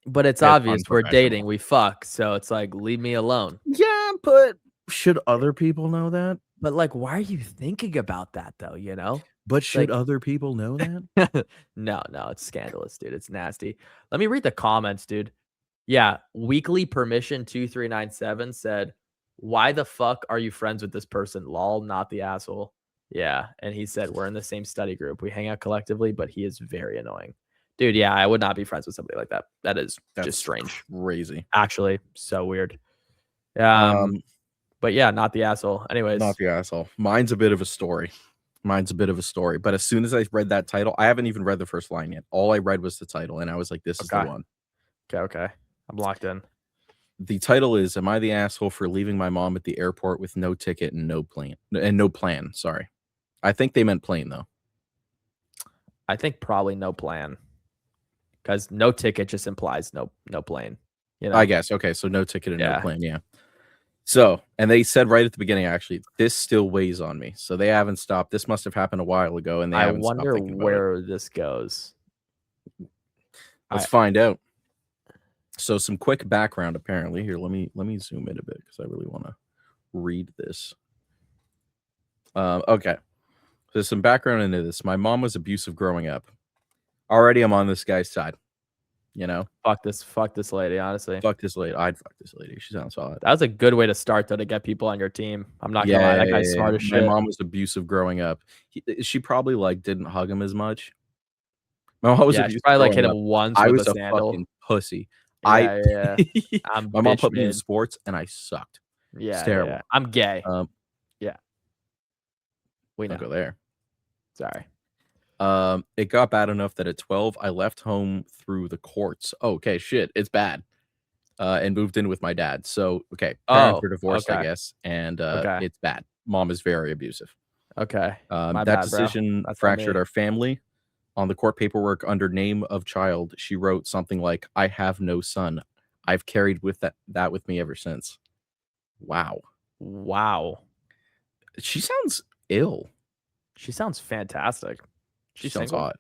But it's It's obvious we're unprofessional. dating, we fuck. So it's like, leave me alone. Yeah, but should other people know that? But like, why are you thinking about that though? You know? But It's like should other people know that? no, no, it's scandalous, dude. It's nasty. Let me read the comments, dude. Yeah, weekly permission 2397 said, "Why the fuck are you friends with this person? Lol, not the asshole." Yeah, and he said, "We're in the same study group. We hang out collectively, but he is very annoying." Dude, yeah, I would not be friends with somebody like that. That is just That's strange. crazy. Actually, so weird. Um, Um, but yeah, not the asshole. not Anyways, the asshole. Mine's a bit of a story. Mine's a bit of a story. But as soon as I read that title, I haven't even read the first line yet. All I read was the title, and I was like, this is the okay. one. Okay. I'm locked in. The title is "Am I the asshole for leaving my mom at the airport with no ticket and no plan?" Sorry. I think they meant plane though. I think probably no plan. Because no ticket just implies no plane. You I know? guess. Okay, so no ticket and no Yeah. plan, yeah. So, and they said right at the beginning, actually, this still weighs on me. So they haven't stopped. This must have happened a while ago, and they I haven't stopped wonder thinking about it. where this goes. Let's I find out. So some quick background apparently. Here, let me zoom in a bit because I really want to read this. Okay. So some background into this. My mom was abusive growing up. Already I'm on this guy's side. You know? fuck this lady, honestly. Fuck this lady. I'd fuck this lady. She sounds solid. That was a good way to start though to get people on your team. I'm not gonna Yeah, lie, that yeah, guy's yeah. smart as My shit. mom was abusive growing up. She probably like didn't hug him as much. My mom was Yeah, she abusive probably like hit growing him up. once I with a was a sandal. fucking pussy. I Yeah, yeah. I'm my mom bitch put me in mid. sports and I sucked. It's Yeah, terrible. yeah. I'm gay. Um, Yeah, we don't know. go there. Sorry. It got bad enough that at 12 I left home through the courts. Oh, okay, shit, it's bad. And moved in with my dad. So, okay, parents Oh, are divorced, I okay. guess, and Okay. it's bad. Mom is very abusive. Okay. My That bad, bro. decision That's on fractured me. our family. On the court paperwork under name of child, she wrote something like, "I have no son. I've carried with that with me ever since." Wow. Wow. She sounds ill. She sounds fantastic. She She's sounds single? hot.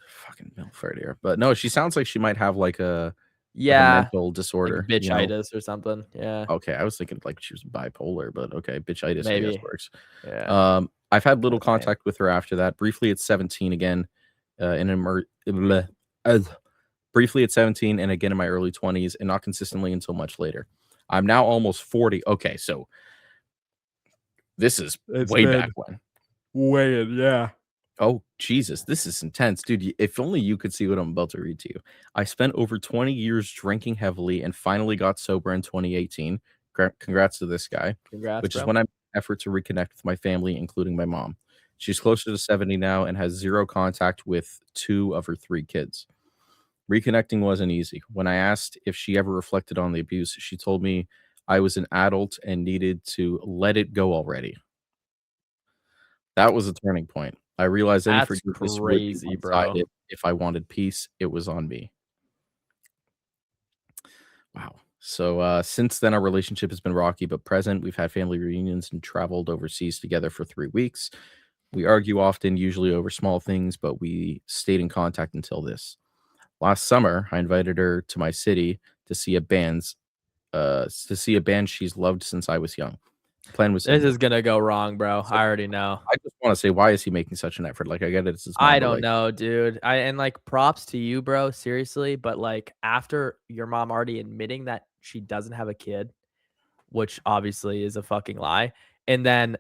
Fucking milf right here. But no, she sounds like she might have like a Yeah, mental like disorder, you know? bitchitis or something. Yeah, Okay, I was thinking like she was bipolar, but okay, bitchitis I guess maybe. works. Yeah, I've had they're little the same. contact with her after that. Briefly at 17 again, in bleh, uh, briefly at 17 and again in my early 20s and not consistently until much later. I'm now almost 40. Okay, so this is It's way back been when. weird, yeah. Oh, Jesus, this is intense, dude. If only you could see what I'm about to read to you. I spent over 20 years drinking heavily and finally got sober in 2018. Congrats to this guy, Congrats, which is bro. when I effort to reconnect with my family, including my mom. She's closer to 70 now and has zero contact with two of her three kids. Reconnecting wasn't easy. When I asked if she ever reflected on the abuse, she told me I was an adult and needed to let it go already. That was a turning point. I realized any That's forgiveness would be crazy, bro. one-sided. If I wanted peace, it was on me. Wow. So since then, our relationship has been rocky but present. We've had family reunions and traveled overseas together for 3 weeks. We argue often, usually over small things, but we stayed in contact until this. Last summer, I invited her to my city to see a band she's loved since I was young. The plan was This simple. is gonna go wrong, bro. So I already know. I just want to say, why is he making such an effort? Like, I get it, it's his mom, I but don't like, know, dude. I and like props to you, bro. Seriously, but like after your mom already admitting that she doesn't have a kid, which obviously is a fucking lie, and then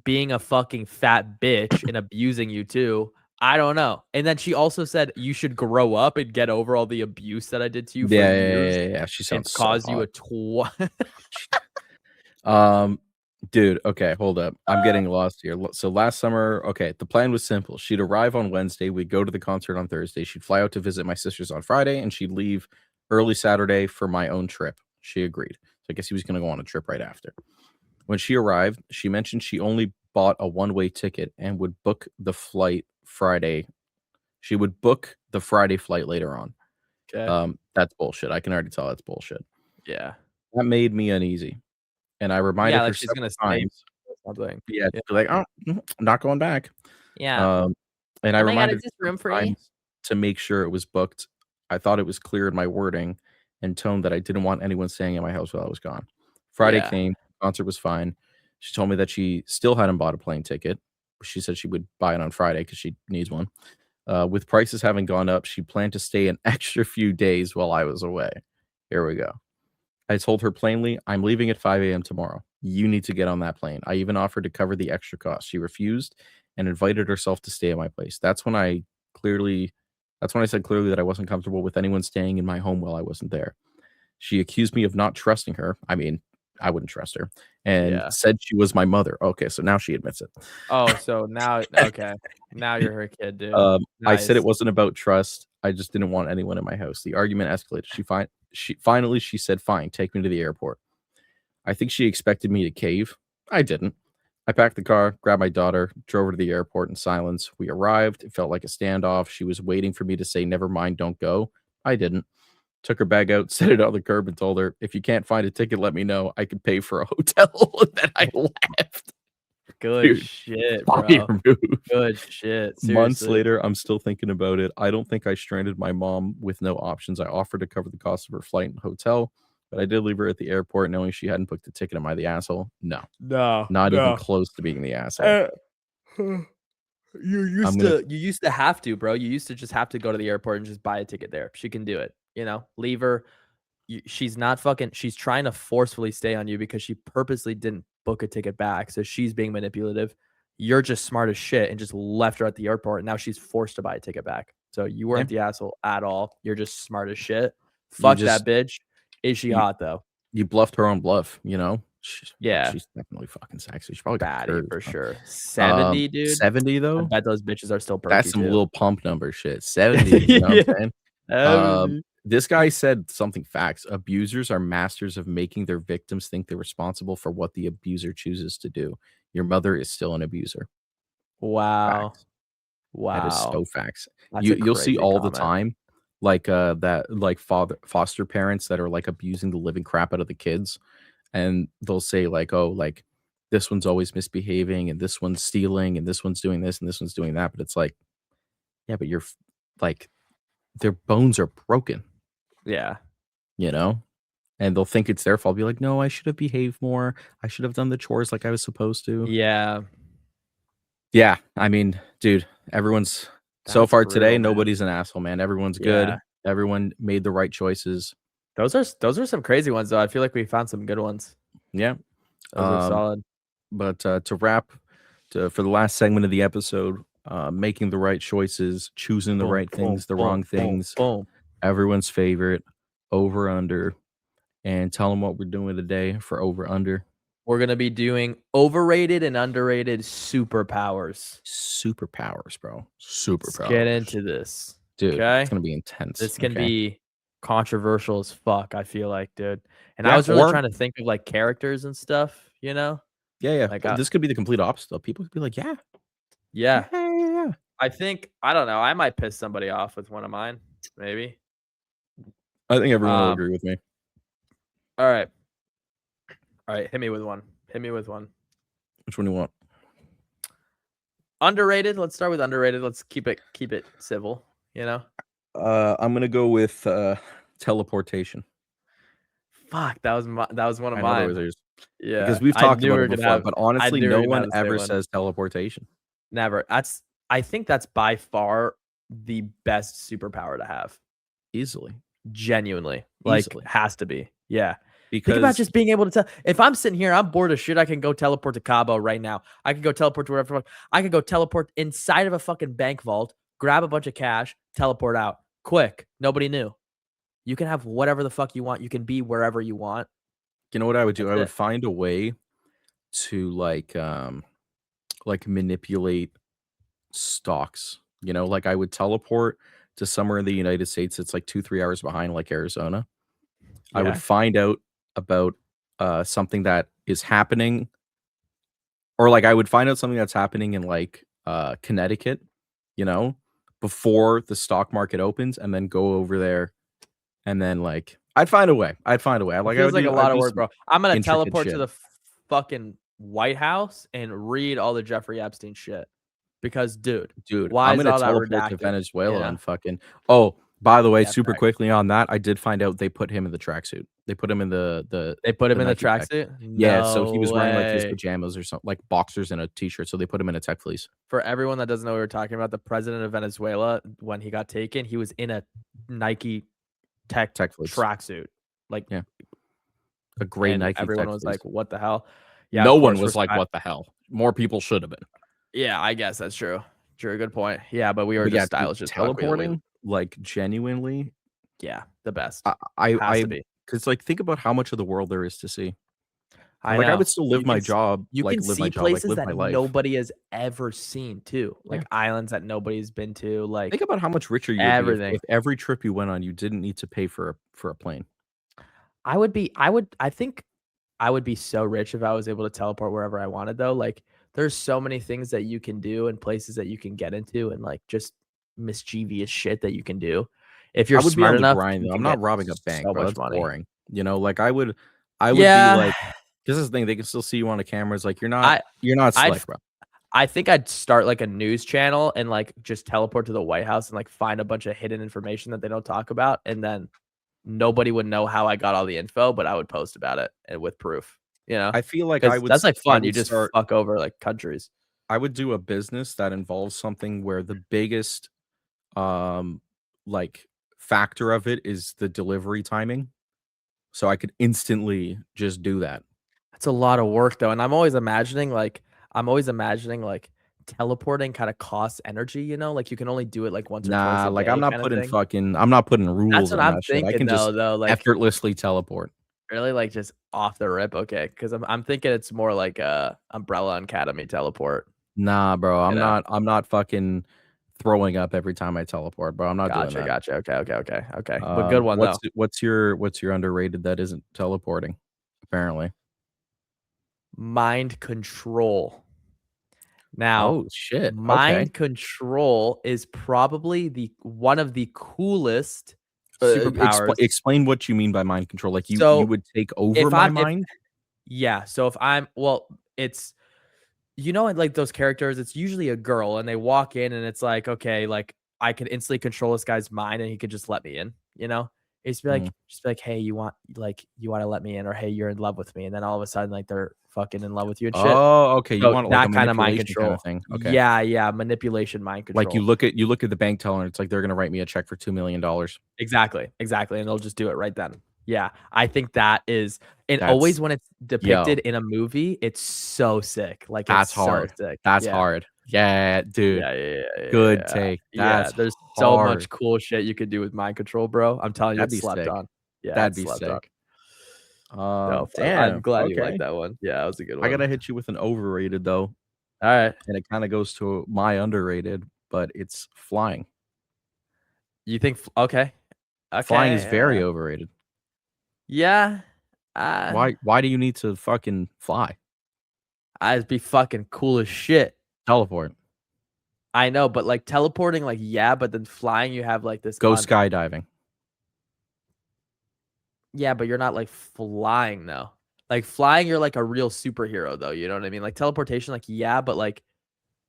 being a fucking fat bitch and abusing you too. I don't know. And then she also said you should grow up and get over all the abuse that I did to you for yeah, yeah, yeah, years yeah, yeah, she and sounds so cause you hot. a Um, dude, okay, hold up. I'm getting lost here. So last summer, okay, the plan was simple. She'd arrive on Wednesday, we'd go to the concert on Thursday, she'd fly out to visit my sisters on Friday, and she'd leave early Saturday for my own trip. She agreed. So I guess he was gonna go on a trip right after. When she arrived, she mentioned she only bought a one-way ticket and would book the flight Friday. She would book the Friday flight later on. Okay. That's bullshit. I can already tell that's bullshit. Yeah. That made me uneasy. And I Yeah, reminded her like she's several gonna stay times. or something. Yeah, Yeah. she'd be like, "Oh, not going back." Yeah. Um, and I Oh my god, reminded is her this room several free? times to make sure it was booked. I thought it was clear in my wording and tone that I didn't want anyone staying at my house while I was gone. Friday Yeah. came, concert was fine. She told me that she still hadn't bought a plane ticket. She said she would buy it on Friday because she needs one. With prices having gone up, she planned to stay an extra few days while I was away. Here we go. I told her plainly, I'm leaving at 5 a.m. tomorrow. You need to get on that plane. I even offered to cover the extra cost. She refused and invited herself to stay at my place. That's when I said clearly that I wasn't comfortable with anyone staying in my home while I wasn't there. She accused me of not trusting her. I mean, I wouldn't trust her, and Yeah. said she was my mother. Okay, so now she admits it. Oh, so now okay. Now you're her kid, dude. I said it Nice. wasn't about trust. I just didn't want anyone in my house. The argument escalated. She said, "Fine, take me to the airport." I think she expected me to cave. I didn't. I packed the car, grabbed my daughter, drove her to the airport in silence. We arrived. It felt like a standoff. She was waiting for me to say, "Never mind, don't go." I didn't. Took her bag out, set it on the curb, and told her, "If you can't find a ticket, let me know. I could pay for a hotel." And then I left. Good Dude, shit, fire bro. move. Good shit. Months Seriously. later, I'm still thinking about it. I don't think I stranded my mom with no options. I offered to cover the cost of her flight and hotel, but I did leave her at the airport knowing she hadn't booked a ticket. Am I the asshole? No, No, not even no. close to being the asshole. Uh, I'm gonna you used to have to, bro. You used to just have to go to the airport and just buy a ticket there. She can do it. Leave her. She's not fucking. She's trying to forcefully stay on you because she purposely didn't book a ticket back. So she's being manipulative. You're just smart as shit and just left her at the airport. And now she's forced to buy a ticket back. So you yeah, weren't the asshole at all. You're just smart as shit. you Fuck just that bitch. Is she you hot though? you bluffed her own bluff, you know? Yeah, She's definitely fucking sexy. She probably got baddie curves, for huh? sure. 70, dude. 70 I though? bet those bitches are still That's perky some too. little pump number shit. 70, you know what Yeah, I'm saying? 70. This guy said something facts. Abusers are masters of making their victims think they're responsible for what the abuser chooses to do. Your mother is still an abuser. Wow. Facts. That is Wow. so facts. That's a You'll see crazy all the comment. time, like, that like foster parents that are, like, abusing the living crap out of the kids, and they'll say, like, "Oh, like, this one's always misbehaving, and this one's stealing, and this one's doing this, and this one's doing that," but it's like, "Yeah, but like, their bones are broken," Yeah. you know? And they'll think it's their fault, be like, "No, I should have behaved more. I should have done the chores like I was supposed to." Yeah. Yeah, I mean, dude, everyone's so That's far today, brutal, man. nobody's an asshole, man. Everyone's Yeah. good. Everyone made the right choices. Those are some crazy ones though. I feel like we found some good ones. Yeah. Those are Um, solid. but to wrap for the last segment of the episode, making the right choices, choosing the Boom, right boom, things, the boom, wrong boom, things, boom. everyone's favorite, over under, and tell them what we're doing today for over under. We're gonna be doing overrated and underrated superpowers. Superpowers, bro. Let's get Superpowers. into this. Dude, it's Okay. gonna be intense. This can Okay. be controversial as fuck, I feel like, dude. And I Yeah, was really or trying to think of like characters and stuff, you know? yeah. Like This could be the complete opposite, though. People could be like, "Yeah, yeah, yeah. yeah, yeah, yeah." I think I don't know. I might piss somebody off with one of mine, maybe. I think everyone will Um, agree with me. all right. All right, hit me with one. Hit me with one. Which one do you want? Underrated. Let's start with underrated. Let's keep it civil, you know? I'm gonna go with teleportation. Fuck, that was one of I know there was mine. yours Yeah. because we've I talked knew we about were it gonna before, have but honestly, we no were gonna one have the same ever one. says teleportation. Never. I think that's by far the best superpower to have. Easily. Genuinely. Like, Easily. has to be. Yeah. Think about Because just being able to tell. If I'm sitting here, I'm bored as shit. I can go teleport to Cabo right now. I can go teleport to wherever. I could go teleport inside of a fucking bank vault, grab a bunch of cash, teleport out. Quick. Nobody knew. You can have whatever the fuck you want. You can be wherever you want. you know what I would do? That's I would it. find a way to like manipulate stocks. You know, like I would teleport to somewhere in the United States that's like 2, 3 hours behind, like Arizona. I would Yeah. find out about something that is happening, or like I would find out something that's happening in like Connecticut, you know, before the stock market opens, and then go over there, and then like I'd find a way. I'd find a way. It Like feels like a I'd lot of do work, some bro. I'm gonna intricate teleport to shit. the fucking White House and read all the Jeffrey Epstein shit. Because, dude, Dude, why I'm is gonna all that teleport to redacted? You Venezuela know? and fucking oh, By the way, Yeah, super facts. quickly on that, I did find out they put him in the tracksuit. They put him in They put him the in the Nike tech. tracksuit? Yeah, so he No was wearing, like, his way. pajamas or something, like, boxers and a t-shirt, so they put him in a tech fleece. For everyone that doesn't know what we're talking about, the president of Venezuela, when he got taken, he was in a Nike tech Tech fleece. tracksuit. Like, Yeah, a gray and Nike everyone tech was fleece. like, "What the hell?" Yeah, of No one course, was like, respect. "What the hell?" More people should have been. Yeah, I guess that's true. True, good point. Yeah, but we were But just yeah, dude, stylish as fuck. We teleporting, like, genuinely, yeah, the best. I I Has I to be. 'cause, like, think about how much of the world there is to see. I Like, I know. would still live my job, You can see places live that my life. nobody has ever seen too, Yeah. like islands that nobody's been to, Think like about how much richer you would be everything. if every trip you went on, you didn't need to pay for a plane. I think I would be so rich if I was able to teleport wherever I wanted though. Like there's so many things that you can do and places that you can get into and like just mischievous shit that you can do. If I you're would be smart on the enough, grind, you though. I'm can not get robbing a bank, so bro, much that's money. boring. You know, like, I would be Yeah. like 'cause this is the thing, they can still see you on the cameras, like, I you're not I'd slick, bro. I think I'd start like a news channel and like just teleport to the White House and like find a bunch of hidden information that they don't talk about, and then nobody would know how I got all the info, but I would post about it and with proof, you know? I feel like Because that's like I fun. You would just start fuck over like countries. I would do a business that involves something where the biggest, um, like, factor of it is the delivery timing, so I could instantly just do that. That's a lot of work though, and I'm always imagining like teleporting kinda costs energy, you know? Like you can only do it like once or twice Nah, a like, day kind of thing. I'm not putting That's rules what on I'm that shit. I thinking can just though, like effortlessly teleport. really like just off the rip, okay? Because I'm thinking it's more like a Umbrella Academy teleport, Nah, bro, you know? I'm not fucking throwing up every time I teleport, bro. I'm not doing Gotcha, that. gotcha. Okay, okay, okay, okay. But good one though. What's your underrated that isn't teleporting? Apparently. Mind control. Now, Oh, shit. Okay. mind control is probably the one of the coolest superpowers. Explain what you mean by mind control. Like, you So, would take over if my I'm if mind? yeah, so if I'm well, it's you know, like those characters, it's usually a girl and they walk in and it's like, okay, like I could instantly control this guy's mind and he could just let me in, you know? It's be Mm. like, just be like, hey, you want to let me in, or hey, you're in love with me. And then all of a sudden, like they're fucking in love with you and shit. Oh, okay, you So want, like, a that kind of mind manipulation kinda control. thing. Okay. Yeah, yeah, manipulation, mind Like, control. you look at the bank teller, and it's like, they're gonna write me a check for $2,000,000. Exactly, exactly. And they'll just do it right then. Yeah. I think that is and That's always when it's depicted yo, in a movie, it's so sick. Like it's that's so hard. sick. That's Yeah. hard. Yeah, dude. Yeah, yeah, yeah, yeah, Good yeah. take. Yeah, That's there's so hard. much cool shit you could do with mind control, bro. I'm telling you, That'd it's be slept sick. on. Yeah, That'd it's be slept on. sick. No, I'm Damn, glad you liked okay. that one. Yeah, that was a good I one. gotta hit you with an overrated, though, Alright. and it kinda goes to my underrated, but it's flying. You think f okay. Flying is Okay, very overrated. yeah. Uh, Why do you need to fucking fly? I'd be fucking cool as shit. Teleport. I know, but, like, teleporting, like, yeah, but then flying, you have, like, this Go on skydiving. yeah, but you're not, like, flying, though. Like, flying, you're like a real superhero, though, you know what I mean? Like, teleportation, like, yeah, but, like,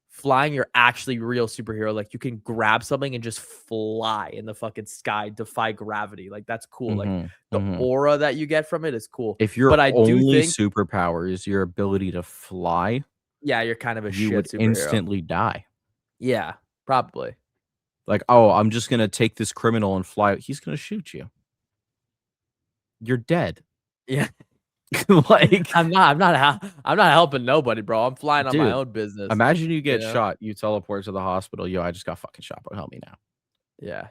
flying, you're actually real superhero, like, you can grab something and just fly in the fucking sky, defy gravity, like, that's cool, like, Mhm, the mhm. aura that you get from it is cool, If your but I do only think superpower is your ability to fly, yeah, you're kind of a you shit would superhero. instantly die. Yeah, probably. Like, "Oh, I'm just gonna take this criminal and fly." He's gonna shoot you. You're dead. Yeah. Like, I'm not helping nobody, bro, I'm flying on my dude, own business, imagine you you get know? shot, you teleport to the hospital, "Yo, I just got fucking shot, bro, help me now." Yeah.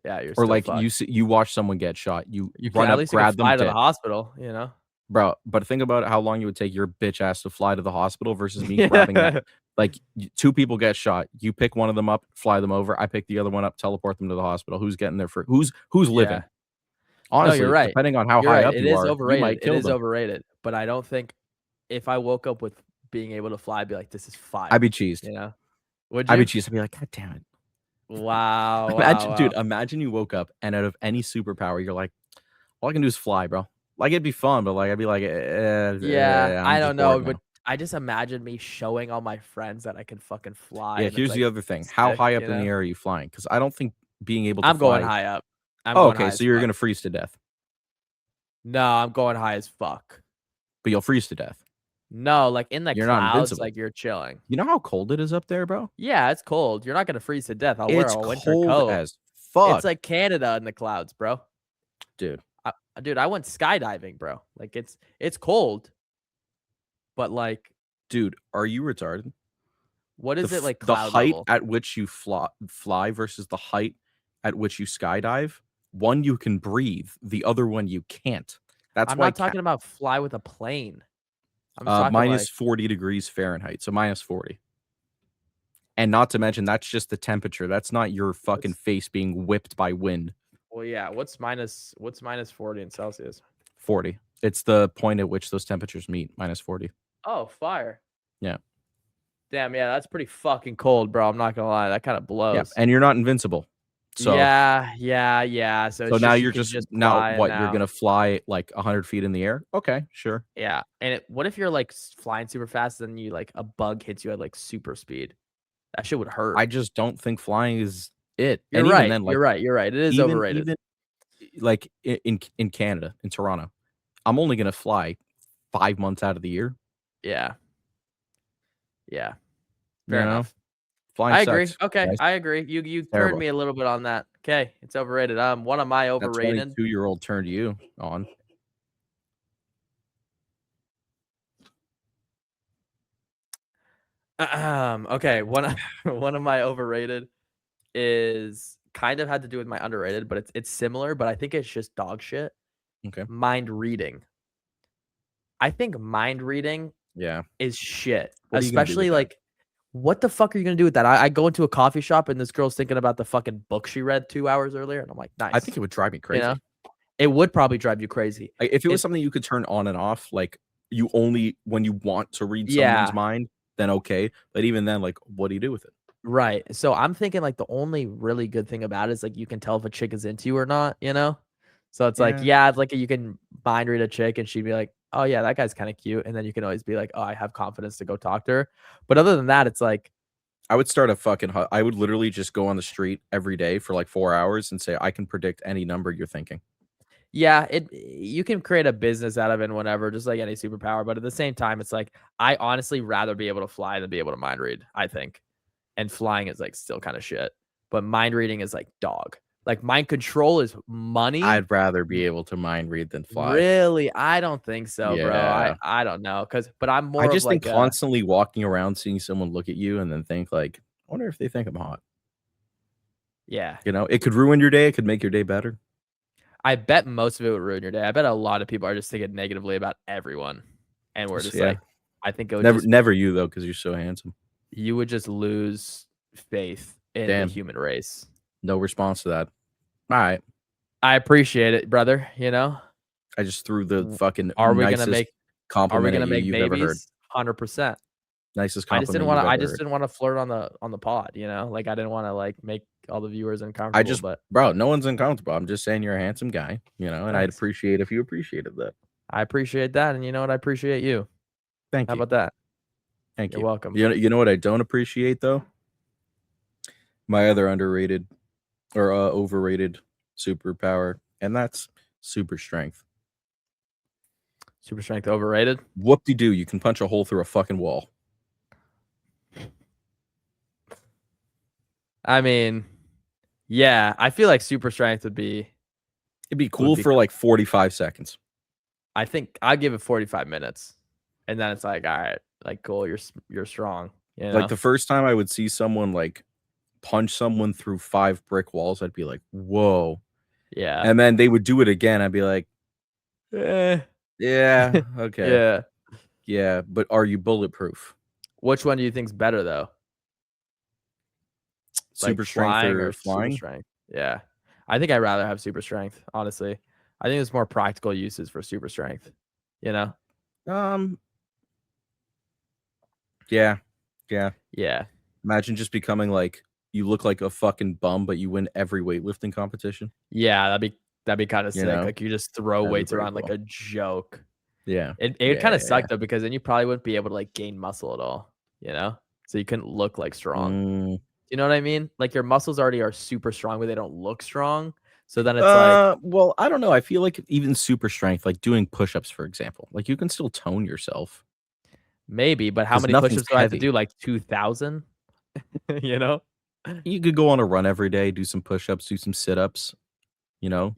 Yeah, you're Or, still like, fucked. you watch someone get shot, you You can run at up, least you can grab them fly to the dead. hospital, you know? Bro, but think about how long it would take your bitch ass to fly to the hospital versus me grabbing that. Yeah. Like, 2 people get shot, you pick one of them up, fly them over, I pick the other one up, teleport them to the hospital. Who's getting there who's living? Yeah. No, you're Honestly, right. depending on how You're high right, up it you is are, you overrated, might it kill is them. overrated, but I don't think if I woke up with being able to fly, I'd be like, "This is I'd fire," be cheesed. you know? Would I'd be you? cheesed. I'd be like, "God damn it." Wow, wow, Imagine dude, wow. imagine you woke up and out of any superpower, you're like, "All I can do is fly, bro." Like, it'd be fun, but, like, I'd be like, Yeah, I'm I just don't bored know, but now." I just imagine me showing all my friends that I can fucking fly, Yeah, and it's here's the like other thing. How sick, high up you in the know? air are you flying? Because I don't think being able to I'm going fly. high up. I'm Oh, going okay, high so as you're fuck. gonna freeze to death, No, I'm going high as fuck. but you'll freeze to death. No, like in the You're not clouds, invincible. like you're chilling. You know how cold it is up there, bro? Yeah, it's cold. You're not gonna freeze to death. I'll wear It's a winter cold coat. as It's fuck, like Canada in the clouds, bro. dude. Dude, I went skydiving, bro. Like it's cold, but like, Dude, are you retarded? what is it like The cloud height level? at which you fly versus the height at which you skydive, one you can breathe, the other one you can't. That's I'm why not talking about fly with a plane. I'm talking minus like 40 degrees Fahrenheit, so minus 40. And not to mention, that's just the temperature. That's not your fucking what's face being whipped by wind. well, yeah. What's minus 40 in Celsius? 40. It's the point at which those temperatures meet, minus 40. Oh, fire. Yeah. Damn, yeah, that's pretty fucking cold, bro. I'm not gonna lie. That kind of Yeah. blows. And you're not invincible. So Yeah. So so it's now just you you're can just just now fly what? You're now. gonna fly like 100 feet in the air? Okay, sure. Yeah. And what if you're like flying super fast and you like a bug hits you at like super speed? That shit would hurt. I just don't think flying is it. You're And even right. then, like You're right. You're right. It is overrated. even like in Canada, in Toronto, I'm only gonna fly 5 months out of the year. Yeah. Yeah. You Fair know, enough. flying I agree. sucks, Okay, guys. I agree. You turned Terrible. me a little bit on that. Okay, it's overrated. One of my That overrated. 22-year-old turned you on. Okay, one of my overrated is kind of had to do with my underrated, but it's similar, but I think it's just dog shit. Okay. Mind reading. I think mind reading Yeah. is shit. What are you gonna do with Especially that? like, what the fuck are you gonna do with that? I go into a coffee shop and this girl's thinking about the fucking book she read 2 hours earlier, and I'm like, nice. I think it would drive me You crazy. know, it would probably drive you crazy. Like, if it was It, something you could turn on and off, like you only when you want to read yeah, someone's mind, then okay. But even then, like, what do you do with it? right. So I'm thinking like the only really good thing about it is like you can tell if a chick is into you or not, you know? So it's like, Yeah. yeah, it's like you can mind read a chick and she'd be like, oh yeah, that guy's kind of cute. And then you can always be like, oh, I have confidence to go talk to her. But other than that, it's like, I would start a fucking I would literally just go on the street every day for like 4 hours and say, I can predict any number you're thinking. yeah, you can create a business out of it and whatever, just like any superpower. But at the same time, it's like I honestly rather be able to fly than be able to mind read, I think. And flying is like still kind of shit. But mind reading is like dog. Like mind control is money. I'd rather be able to mind read than fly. Really? I don't think so, bro. Yeah. I don't know. But I'm more I of just think like constantly walking around, seeing someone look at you and then think like, I wonder if they think I'm hot. yeah. You know, it could ruin your day. It could make your day better. I bet most of it would ruin your day. I bet a lot of people are just thinking negatively about everyone. And we're just Yeah. like, I think it would Never you though, because you're so handsome. you would just lose faith in Damn. the human race. No response to that. All right. I appreciate it, brother. You know, I just threw the fucking are we nicest gonna make compliment at you you've ever heard. babies? 100%. Nicest I just compliment didn't want you've to. I ever just heard. didn't want to flirt on the pod. You know, like I didn't want to like make all the viewers uncomfortable. But Bro, no one's uncomfortable. I'm just saying you're a handsome guy, you know, and I'd thanks. appreciate if you appreciated that. I appreciate that, and you know what? I appreciate you. Thank How you. about that? Thank You're you. welcome. You know what I don't appreciate though? My other underrated or overrated superpower, and that's super strength. Super strength overrated. Whoop-de-doo, you can punch a hole through a fucking wall. I mean, yeah, I feel like super strength would be. It'd be cool be for like 45 seconds. I think I'd give it 45 minutes, and then it's like, all right, like cool, you're strong. You know? Like the first time I would see someone like punch someone through 5 brick walls, I'd be like, whoa. yeah, And then they would do it again. I'd be like, eh. yeah, okay. Yeah. Yeah, but are you bulletproof? Which one do you think's better though? Super Like strength or super flying? strength? Yeah, I think I'd rather have super strength. Honestly, I think there's more practical uses for super strength. You know? Yeah. Yeah. Imagine just becoming like you look like a fucking bum, but you win every weightlifting competition. Yeah, that'd be kind of You sick. know? Like you just throw That'd be weights pretty around like cool. a joke. Yeah. It kind of sucked though because then you probably wouldn't be able to like gain muscle at all. You know? So you couldn't look like strong. You know what I mean? Like your muscles already are super strong, but they don't look strong. So then it's like Well, I don't know. I feel like even super strength, like doing push-ups, for example, like you can still tone yourself maybe, but how because many nothing's push-ups do I have to heavy. do? Like 2,000? You know? You could go on a run every day, do some push-ups, do some sit-ups, you know?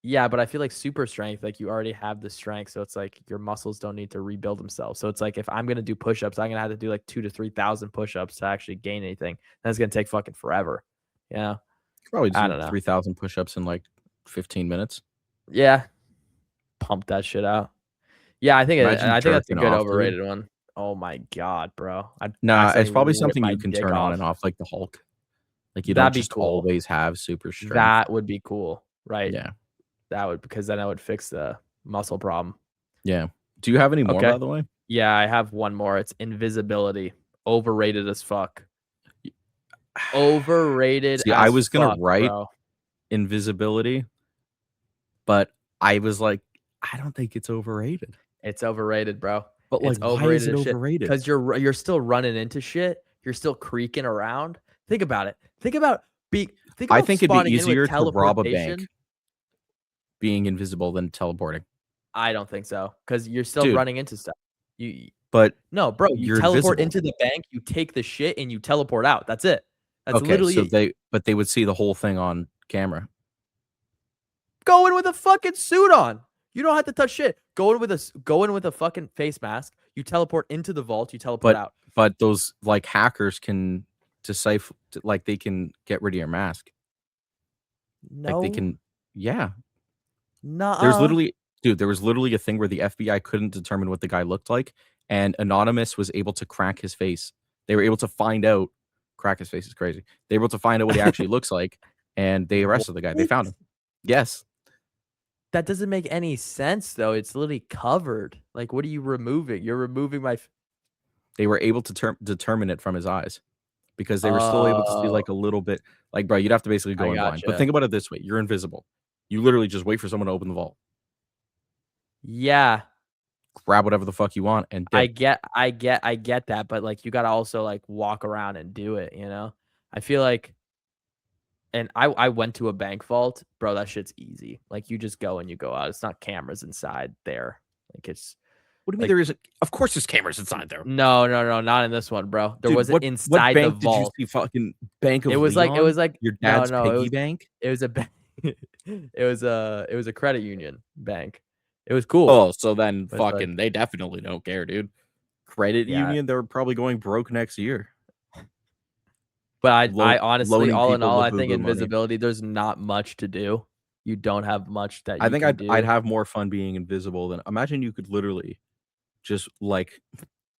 Yeah, but I feel like super strength, like you already have the strength, so it's like your muscles don't need to rebuild themselves. So it's like if I'm gonna do push-ups, I'm gonna have to do like 2 to 3,000 push-ups to actually gain anything. That's gonna take fucking forever. Yeah, Probably I do don't know. 3,000 push-ups in like 15 minutes. Yeah, pump that shit out. Yeah, Imagine I think that's a jerking good off, dude. overrated one. Oh my god, bro. I'd Nah, it's accidentally probably rip something my you can dick turn on and off. off like the Hulk. Like, you don't That'd be just cool. always have super strength. That would be cool, right? Yeah, That would because then I would fix the muscle problem. yeah. Do you have any more, Okay. by the way? Yeah, I have one more. It's invisibility. Overrated as fuck. Overrated See, I as was gonna fuck, write bro. invisibility, but I was like, I don't think it's overrated. It's overrated, bro. But, like, It's why is overrated it as shit overrated? because you're still running into shit. You're still creaking around. Think about it. Think I about think it'd be spawning in with easier to rob a bank teleportation. being invisible than teleporting. I don't think so because you're still Dude, running into stuff. You but no, bro. You you're teleport invisible. into the bank. You take the shit and you teleport out. That's it. That's Okay, literally so it. they would see the whole thing on camera. Go in with a fucking suit on. You don't have to touch shit. Go in with a fucking face mask. You teleport into the vault. You teleport But out. those, like, hackers can decipher, like, they can get rid of your mask. Like, they No, can, yeah. There's nah. literally dude, there was literally a thing where the FBI couldn't determine what the guy looked like, and Anonymous was able to crack his face. They were able to find out crack his face is crazy. They were able to find out what he actually looks like, and they What? arrested the guy. They found him. Yes. That doesn't make any sense though. It's literally covered. Like, what are you removing? You're removing my. They were able to determine it from his eyes because they were still able to see, Oh, like, a little bit like, bro, you'd have to basically I go in blind. But gotcha. think about it this way, you're invisible. You literally just wait for someone to open the vault, Yeah, grab whatever the fuck you want, and dip. I get that, but like, you gotta also like walk around and do it. You know, I feel like, and I went to a bank vault, bro. That shit's easy. Like, you just go and you go out. It's not cameras inside there. Like it's What do you mean like there isn't? Of course there's cameras inside there. no, no, no, not in this one, bro. There Dude, wasn't what inside the bank did you vault. see? Fucking Bank It of was like it Leon? was like Your no, dad's no, piggy bank? it was a ba it was a credit union bank. It was cool, Oh, so then but it's like fucking they definitely don't care, dude. Credit yeah, union, they're probably going broke next year. but I Loan honestly, loaning all in people all, I think Labubu money. invisibility, there's not much to do. You don't have much that I you think can I'd do. have more fun being invisible than imagine you could literally just, like,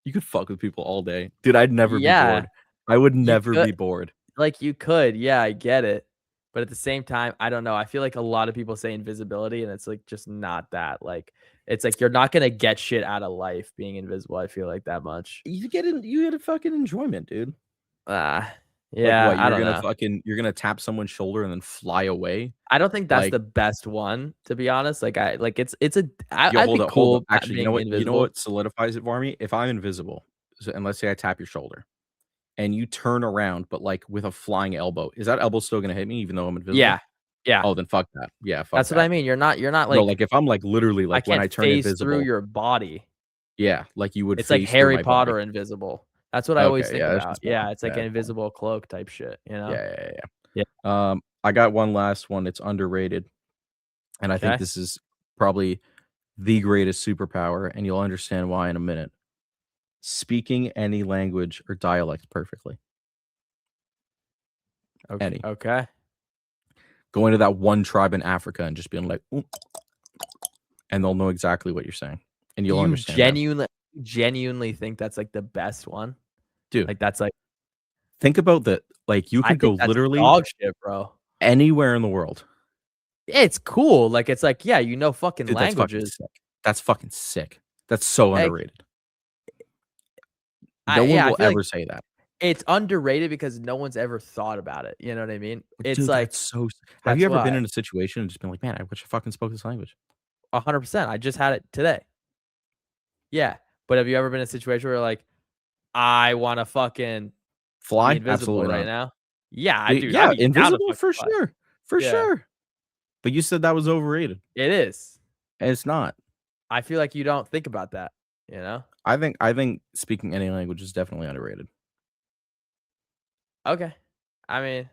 you could fuck with people all day. Dude, I'd never be Yeah, bored. I would you never could be bored. like, you could, yeah, I get it, but at the same time, I don't know, I feel like a lot of people say invisibility, and it's, like, just not that, like, it's like you're not gonna get shit out of life being invisible, I feel like that much. You get a fucking enjoyment, dude. Ah, Like, yeah, what, I don't know. you're gonna tap someone's shoulder and then fly away? I don't think that's Like, the best one, to be honest, like, it's a yo, I'd be hold up. cool Actually, being you know invisible. what solidifies it for me? If I'm invisible, and let's say I tap your shoulder, and you turn around, but, like, with a flying elbow, is that elbow still gonna hit me even though I'm invisible? Yeah, yeah, Oh, then fuck that. Yeah, fuck that's what I that. mean, you're not, No, like like, if I'm, like, literally, I like, when can't I turn phase through invisible, your body. yeah, like, you would It's like phase through Harry my body. Potter invisible. That's what I always Okay, think yeah, that's about. just Yeah, fine. it's like Yeah, an that's fine. invisible cloak type shit, you know? Yeah, yeah, yeah, Yeah, yeah. I got one last one, it's underrated, and I think okay, this is probably the greatest superpower, and you'll understand why in a minute. Speaking any language or dialect perfectly. Any. okay. Going to that one tribe in Africa and just being like, "Oop," and they'll know exactly what you're saying, and you'll You understand them. genuinely think that's, like, the best one? Dude, Like, that's, like think about that. Like, you I could go think that's literally dog shit, bro. anywhere in the world. It's cool, like, it's like, yeah, you know fucking Dude, that's fucking languages. sick. That's fucking sick. That's so Like, underrated. No one yeah, I will feel like ever say that. it's underrated because no one's ever thought about it, you know what I mean? It's Dude, like, that's so have that's you ever been why. in a situation and just been like, "Man, I wish I fucking spoke this language?" 100%, I just had it today. Yeah, but have you ever been in a situation where, like, I wanna fucking Fly? invisible Absolutely right not. now? Yeah, dude, Yeah, I'd be down to invisible fucking for fly. sure. For Yeah, sure. But you said that was overrated, it is. and it's not. I feel like you don't think about that, you know? I think speaking any language is definitely underrated. Okay. I mean,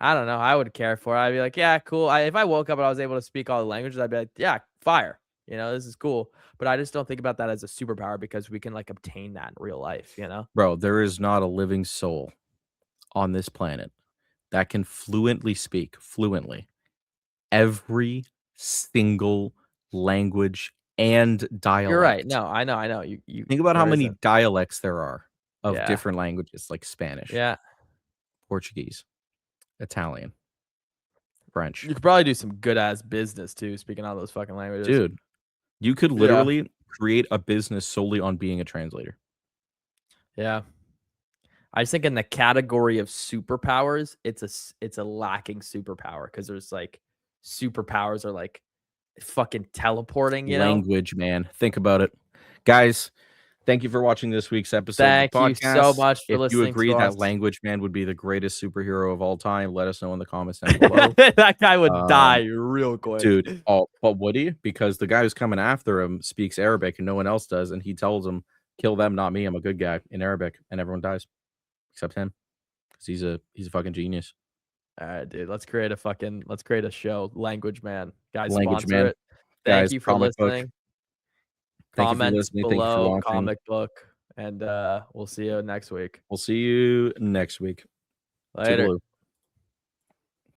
I don't know. I would care for it. I'd be like, yeah, cool. If I woke up and I was able to speak all the languages, I'd be like, yeah, fire. You know, this is cool. But I just don't think about that as a superpower because we can like obtain that in real life, you know? Bro, there is not a living soul on this planet that can fluently every single language and You're right. dialect. No, I know. You Think about how there many isn't. dialects there are of Yeah. different languages like Spanish, Yeah. Portuguese, Italian, French. You could probably do some good ass business too, speaking all those fucking languages. Dude, you could Yeah. literally create a business solely on being a translator. Yeah. I just think in the category of superpowers, it's a lacking superpower because there's like superpowers are like fucking teleporting, you know? Language, man. Think about it. Guys, thank you for watching this week's episode of the Thank you so podcast. much for If you listening agree to that us. Language Man would be the greatest superhero of all time, let us know in the comments down below. That guy would Um, die real quick. dude, but would he? Because the guy who's coming after him speaks Arabic and no one else does, and he tells him, "Kill them, not me. I'm a good guy," in Arabic, and everyone dies except him because he's a fucking genius. All right, dude. Let's create a show. Language Man. Guys, Language sponsor Man, it. Thank guys, you for comic book. listening. Thank you for Comments listening. Thank you for below, watching. comic book, and we'll see you next week. We'll see you next week. Later. Toodaloo.